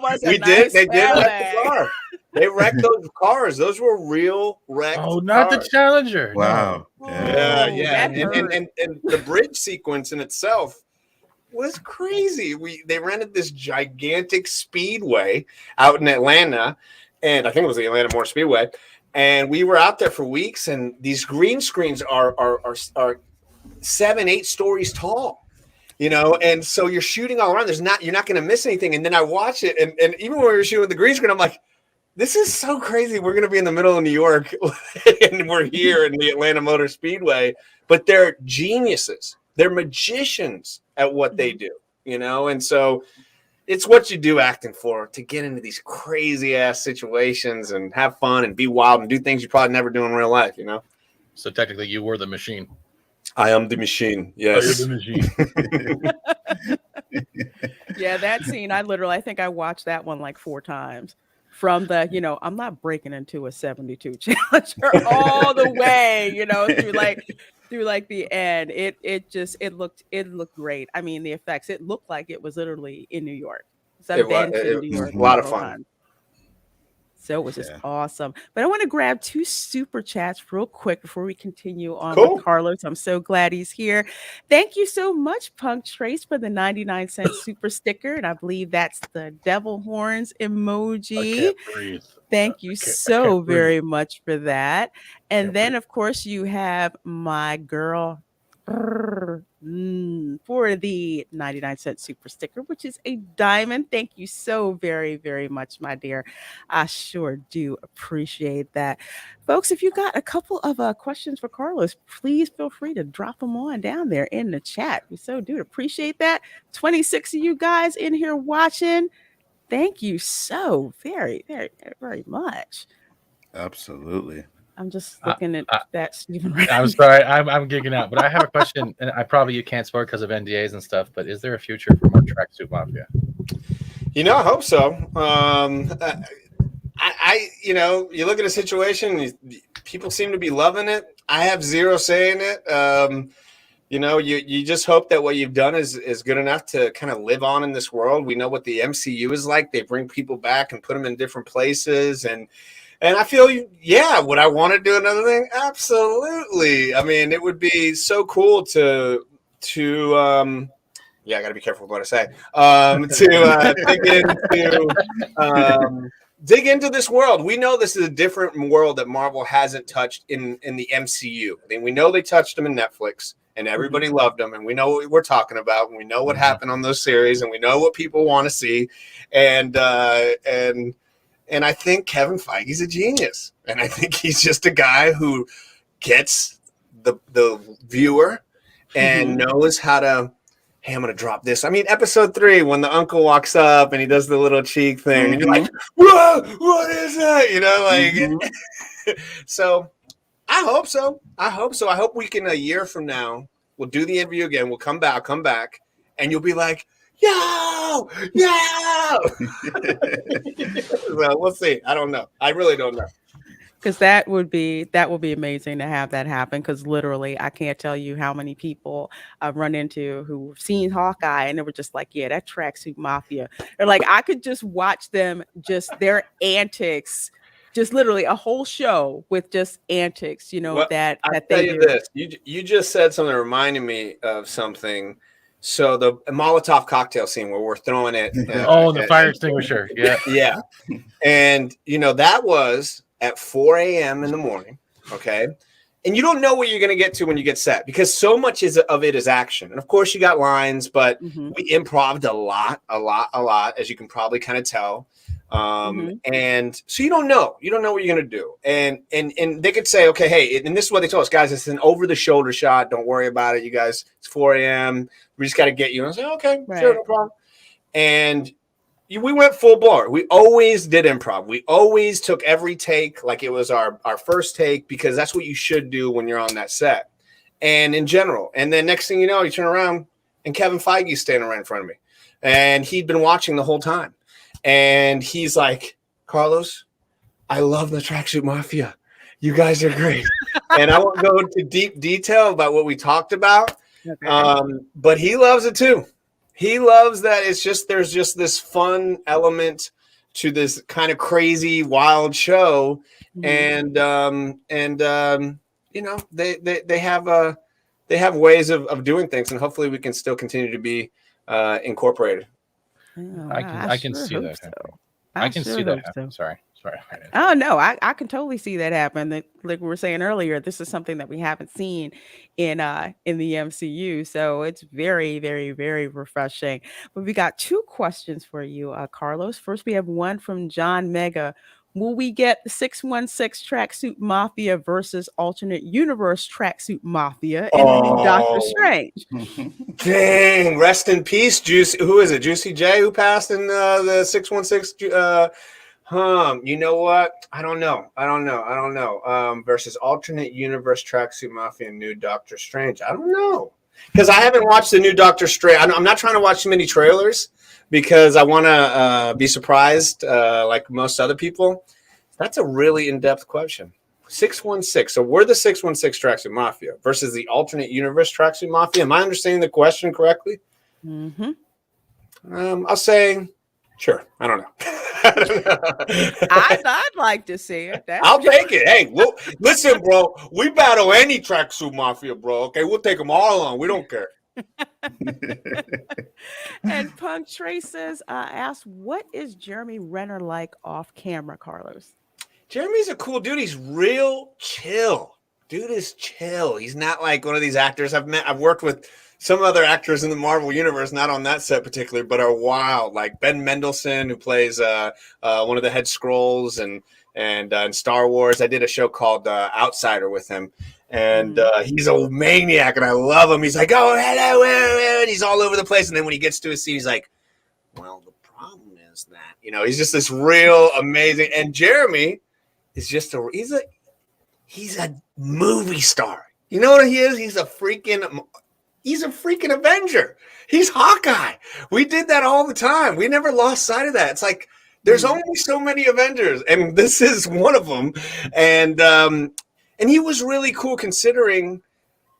S1: was
S4: They did wreck the car. They wrecked those cars. Those were real wrecked.
S3: Oh, not
S4: cars.
S3: The Challenger.
S2: Wow.
S3: No.
S4: Yeah. And the bridge sequence in itself was crazy. They rented this gigantic speedway out in Atlanta, and I think it was the Atlanta Motor Speedway. And we were out there for weeks, and these green screens are 7-8 stories tall. And so you're shooting all around. You're not going to miss anything. And then I watch it, and even when we were shooting with the green screen, I'm like, this is so crazy. We're going to be in the middle of New York, and we're here in the Atlanta Motor Speedway. But they're geniuses. They're magicians at what they do, And so it's what you do acting for, to get into these crazy ass situations and have fun and be wild and do things you probably never do in real life,
S3: So technically, you were the machine.
S4: I am the machine. Yes.
S3: The machine.
S1: Yeah, that scene, I think I watched that one like 4 times. From the, I'm not breaking into a 72 Challenger all the way, through the end. It looked great. I mean, the effects, it looked like it was literally in New York. So I've been to New York
S4: a lot of fun.
S1: So it was just awesome. But I want to grab 2 super chats real quick before we continue on with Carlos. I'm so glad he's here. Thank you so much, Punk Trace, for the 99-cent super sticker. And I believe that's the devil horns emoji. Thank you so very much for that. And then, of course, you have my girl for the 99-cent super sticker, which is a diamond. Thank you so very, very much, my dear. I sure do appreciate that. Folks, if you got a couple of questions for Carlos, please feel free to drop them on down there in the chat. We so do appreciate that. 26 of you guys in here watching. Thank you so very, very, very much.
S2: Absolutely.
S1: I'm just looking at that, Stephen.
S3: I'm sorry, I'm gigging out, but I have a question, and you can't spoil because of NDAs and stuff. But is there a future for more Tracksuit Mafia?
S4: I hope so. You look at a situation, people seem to be loving it. I have zero say in it. You just hope that what you've done is good enough to kind of live on in this world. We know what the MCU is like. They bring people back and put them in different places, and I feel, would I want to do another thing? Absolutely. I mean, it would be so cool to I got to be careful with what I say. Dig into this world. We know this is a different world that Marvel hasn't touched in the MCU. I mean, we know they touched them in Netflix, and everybody loved them, and we know what we're talking about, and we know what happened on those series, and we know what people want to see, and I think Kevin Feige's a genius. And I think he's just a guy who gets the viewer and knows how to, hey, I'm going to drop this. I mean, episode 3, when the uncle walks up and he does the little cheek thing, and you're like, whoa, what is that? So I hope so. I hope we can, a year from now, we'll do the interview again. We'll come back, and you'll be like, yo! Well, we'll see. I don't know. I really don't know.
S1: Because that would be amazing to have that happen. Because literally, I can't tell you how many people I've run into who've seen Hawkeye and they were just like, yeah, that Tracksuit Mafia. They're like, I could just watch them, just their antics just literally a whole show with just antics,
S4: Well,
S1: that
S4: I'll
S1: that
S4: tell
S1: they
S4: you
S1: do.
S4: this. You just said something that reminded me of something. So the Molotov cocktail scene where we're throwing it.
S3: The fire extinguisher. Yeah.
S4: Yeah. And, that was at 4 a.m. in the morning. Okay. And you don't know what you're going to get to when you get set because so much of it is action. And of course you got lines, but we improv'd a lot, as you can probably kind of tell. And so you don't know what you're going to do. And they could say, okay, hey, and this is what they told us, guys, it's an over the shoulder shot. Don't worry about it. You guys, it's 4 a.m. We just got to get you. And I was like, okay, sure, no problem. And we went full bore. We always did improv. We always took every take like it was our first take because that's what you should do when you're on that set. And in general. And then next thing you know, you turn around and Kevin Feige's standing right in front of me. And he'd been watching the whole time. And he's like, Carlos, I love the Tracksuit Mafia. You guys are great. And I won't go into deep detail about what we talked about. Okay. But he loves it too. He loves that there's just this fun element to this kind of crazy, wild show. And they have ways of doing things, and hopefully we can still continue to be incorporated.
S1: Oh,
S3: I can see that.
S1: So.
S3: I can see that happen. Sorry.
S1: Oh no, I can totally see that happen. Like we were saying earlier, this is something that we haven't seen in the MCU, so it's very, very, very refreshing. But we got two questions for you, Carlos. First, we have one from John Mega. Will we get the 616 Tracksuit Mafia versus alternate universe Tracksuit Mafia in the new Doctor Strange?
S4: Dang, rest in peace, Juicy. Who is it? Juicy J who passed in the 616. You know what? I don't know. Versus alternate universe Tracksuit Mafia and new Doctor Strange. I don't know. Because I haven't watched the new Doctor Strange. I'm not trying to watch too many trailers because I want to be surprised like most other people. That's a really in-depth question. 616. So we're the 616 Tracksuit Mafia versus the alternate universe Tracksuit Mafia. Am I understanding the question correctly? I'll say, sure. I don't know.
S1: I'd like to see it.
S4: I'll take it. Hey, listen, bro. We battle any Tracksuit Mafia, bro. Okay, we'll take them all on. We don't care.
S1: And Punk Trace says, asks, what is Jeremy Renner like off camera, Carlos?
S4: Jeremy's a cool dude. He's real chill. Dude is chill. He's not like one of these actors I've worked with some other actors in the Marvel universe, not on that set particularly, but are wild. Like Ben Mendelsohn, who plays one of the head Skrulls and in Star Wars. I did a show called Outsider with him. And he's a maniac, and I love him. He's like, oh, hello, and he's all over the place. And then when he gets to his seat, he's like, well, the problem is that, he's just this real amazing. And Jeremy is just he's a movie star. You know what he is? He's a freaking Avenger. He's Hawkeye. We did that all the time. We never lost sight of that. It's like there's only so many Avengers, and this is one of them. And he was really cool considering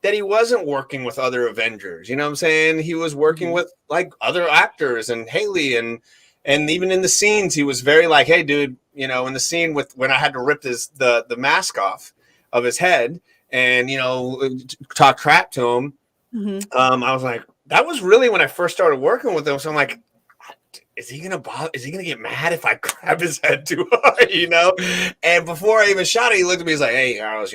S4: that he wasn't working with other Avengers. You know what I'm saying? He was working with like other actors and Haley and even in the scenes, he was very like, hey, dude, in the scene when I had to rip the mask off of his head and, talk crap to him. I was like, that was really when I first started working with him. So I'm like, is he gonna bother? Is he gonna get mad if I grab his head too hard? And before I even shot it, he looked at me. He's like, "Hey, Carlos,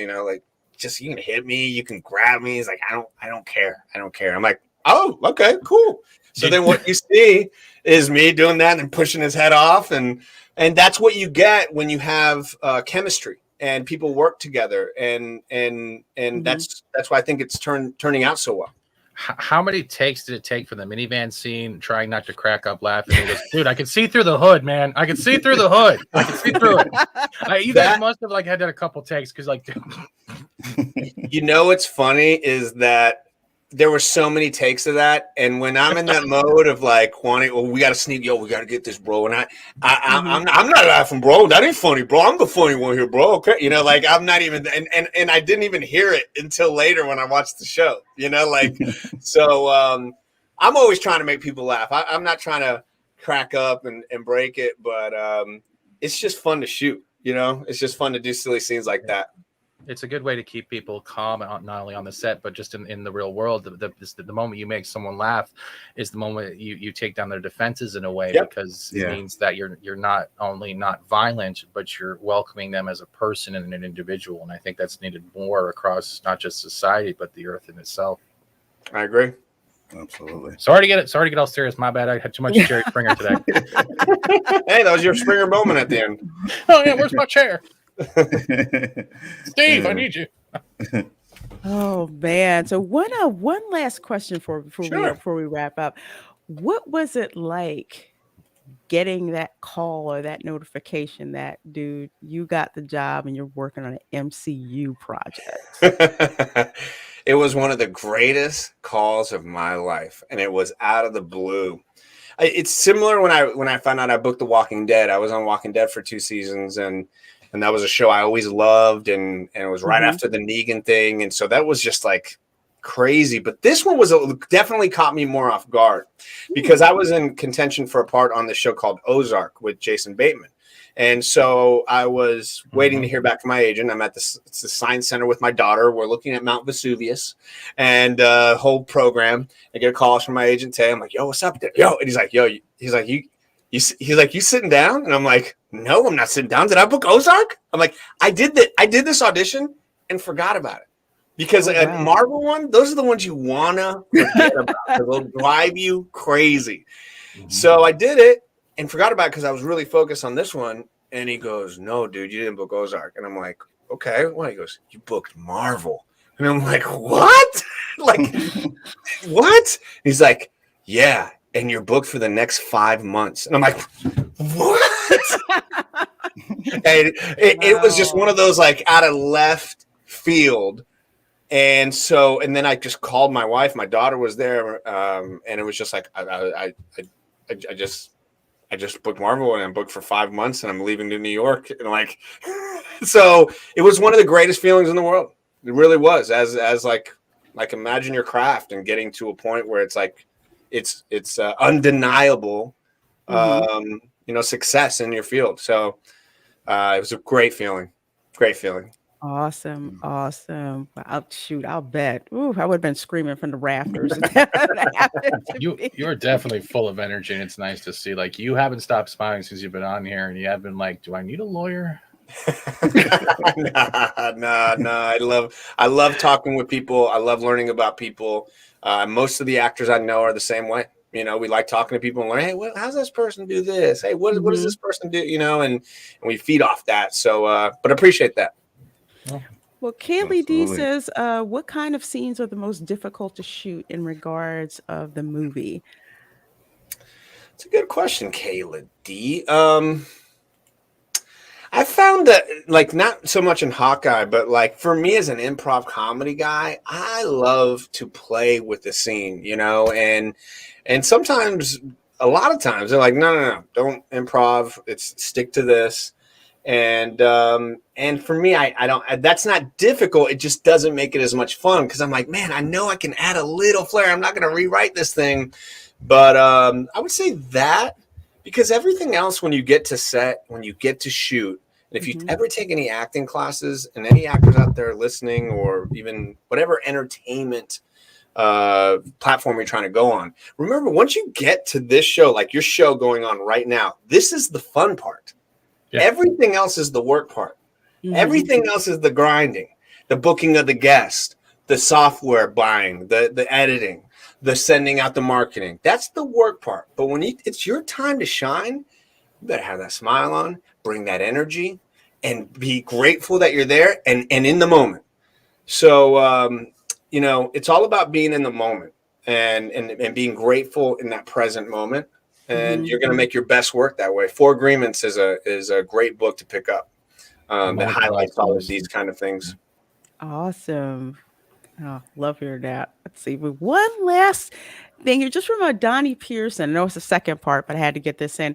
S4: just you can hit me, you can grab me." He's like, "I don't care. I'm like, "Oh, okay, cool." So then what you see is me doing that and pushing his head off, and that's what you get when you have chemistry and people work together, and that's why I think it's turning out so well.
S3: How many takes did it take for the minivan scene, trying not to crack up laughing? He goes, dude, I can see through the hood, man. I can see through the hood. I can see through it. You guys must have had that a couple takes because
S4: what's funny is that there were so many takes of that, and when I'm in that mode of like wanting, we got to sneak, we got to get this, bro. And I'm not laughing, bro. That ain't funny, bro. I'm the funny one here, bro. Okay, I'm not even, and I didn't even hear it until later when I watched the show. So I'm always trying to make people laugh. I'm not trying to crack up and break it, but it's just fun to shoot. You know, it's just fun to do silly scenes like that.
S3: It's a good way to keep people calm, not only on the set, but just in the real world. The moment you make someone laugh is the moment you take down their defenses in a way, because it means that you're not only not violent, but you're welcoming them as a person and an individual. And I think that's needed more across not just society, but the earth in itself.
S4: I agree.
S2: Absolutely.
S3: Sorry to get all serious. My bad. I had too much Jerry Springer today.
S4: Hey, that was your Springer moment at the end.
S3: Oh yeah, where's my chair? Steve, I need you.
S1: Oh man! So one last question before we wrap up. What was it like getting that call or that notification that, dude, you got the job and you're working on an MCU project?
S4: It was one of the greatest calls of my life, and it was out of the blue. It's similar when I found out I booked The Walking Dead. I was on Walking Dead for 2 seasons, and that was a show I always loved, and it was right after the Negan thing, and so that was just like crazy. But this one was definitely caught me more off guard, because I was in contention for a part on this show called Ozark with Jason Bateman. And so I was waiting to hear back from my agent. I'm at the Science Center with my daughter. We're looking at Mount Vesuvius and whole program. I get a call from my agent today. I'm like, yo, what's up there? Yo, and he's like, you sitting down? And I'm like, no, I'm not sitting down. Did I book Ozark? I'm like, I did this audition and forgot about it. Because a Marvel one, those are the ones you wanna forget about. They'll drive you crazy. So I did it and forgot about it because I was really focused on this one. And he goes, no, dude, you didn't book Ozark. And I'm like, okay. Well, he goes, you booked Marvel. And I'm like, what? Like, what? He's like, yeah. And you're booked for the next 5 months. And I'm like, what? And it was just one of those like out of left field. And then I just called my wife. My daughter was there. And it was just like, I just booked Marvel, and I'm booked for 5 months, and I'm leaving to New York. And like, so it was one of the greatest feelings in the world. It really was, as like imagine your craft and getting to a point where it's like, it's undeniable, success in your field. So it was a great feeling.
S1: Awesome. I'll bet. Ooh, I would have been screaming from the rafters.
S3: You're definitely full of energy, and it's nice to see. Like, you haven't stopped smiling since you've been on here, and you have been like, do I need a lawyer?
S4: Nah. I love talking with people. I love learning about people. Most of the actors I know are the same way. You know, we like talking to people and learn, hey, how's this person do this? Hey, what does this person do? You know, and we feed off that. So, but appreciate that.
S1: Well, Kaylee D says, what kind of scenes are the most difficult to shoot in regards of the movie?
S4: It's a good question, Kayla D. I found that, like, not so much in Hawkeye, but like for me as an improv comedy guy, I love to play with the scene, you know, and sometimes, a lot of times, they're like, no, don't improv. It's stick to this. And for me, I don't, that's not difficult. It just doesn't make it as much fun. Cause I'm like, man, I know I can add a little flair. I'm not going to rewrite this thing, but, I would say that, because everything else, when you get to set, when you get to shoot, and if you ever take any acting classes, and any actors out there listening, or even whatever entertainment platform you're trying to go on, remember, once you get to this show, like your show going on right now, this is the fun part. Yeah. Everything else is the work part. Everything else is the grinding, the booking of the guest, the software buying, the editing, the sending out the marketing. That's the work part. But when it's your time to shine, you better have that smile on, bring that energy, and be grateful that you're there and in the moment. So, you know, it's all about being in the moment and being grateful in that present moment. And you're going to make your best work that way. Four Agreements is a great book to pick up that highlights all of these kind of things.
S1: Awesome. Oh, love hearing that. Let's see. But one last thing here, just from Donnie Pearson. I know it's the second part, but I had to get this in.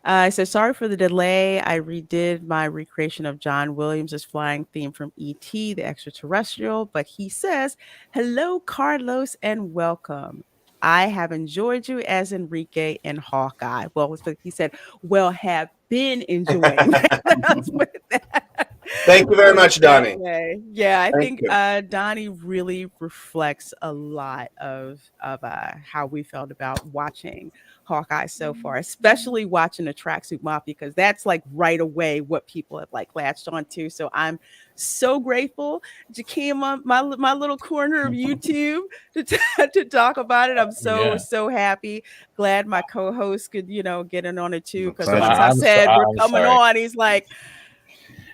S1: I said, sorry for the delay. I redid my recreation of John Williams' flying theme from E.T., the extraterrestrial. But he says, hello, Carlos, and welcome. I have enjoyed you as Enrique in Hawkeye. Well, he said, well, have been enjoying. Let's put it that.
S4: Thank you very
S1: Put it
S4: much,
S1: that
S4: Donnie.
S1: way. Yeah, I
S4: Thank
S1: think Donnie really reflects a lot of how we felt about watching Hawkeye so far, especially watching the Tracksuit Mafia, because that's like right away what people have like latched onto. So I'm so grateful you came on my little corner of YouTube to talk about it. I'm so happy. Glad my co-host could get in on it too, because
S2: Pleasure.
S1: once I said we're
S3: I'm
S1: coming
S3: sorry.
S1: on, he's like,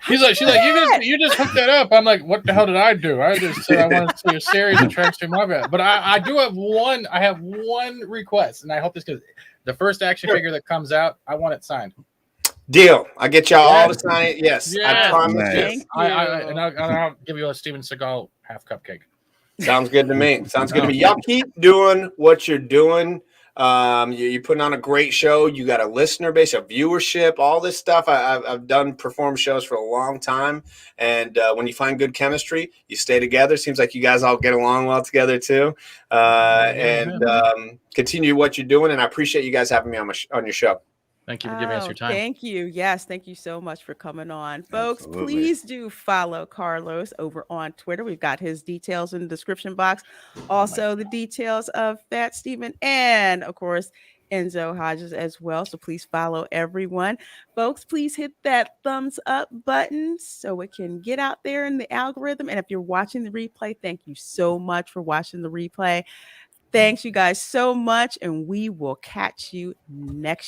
S3: She's like, you just hooked that up. I'm like, what the hell did I do? I just said I wanted to see a series of Tracksuit Mafia. But I do have one. I have one request, and I hope this goes. The first action figure that comes out, I want it signed.
S4: Deal. I get y'all all to sign it. Yes, I promise
S2: Nice.
S4: you.
S1: thank you.
S3: And I'll give you a Steven Seagal half cupcake.
S4: Sounds good to me. Sounds good to me. Y'all keep doing what you're doing. You're putting on a great show. You got a listener base, a viewership, all this stuff. I've done perform shows for a long time, and when you find good chemistry, you stay together. Seems like you guys all get along well together too. Continue what you're doing, and I appreciate you guys having me on your show.
S3: Thank you for giving us your time.
S1: Thank you. Yes, thank you so much for coming on. Folks,
S2: Absolutely.
S1: please do follow Carlos over on Twitter. We've got his details in the description box. Also, the details of Fat Steven and, of course, Enzo Hodges as well. So please follow everyone. Folks, please hit that thumbs up button so it can get out there in the algorithm. And if you're watching the replay, thank you so much for watching the replay. Thanks, you guys, so much. And we will catch you next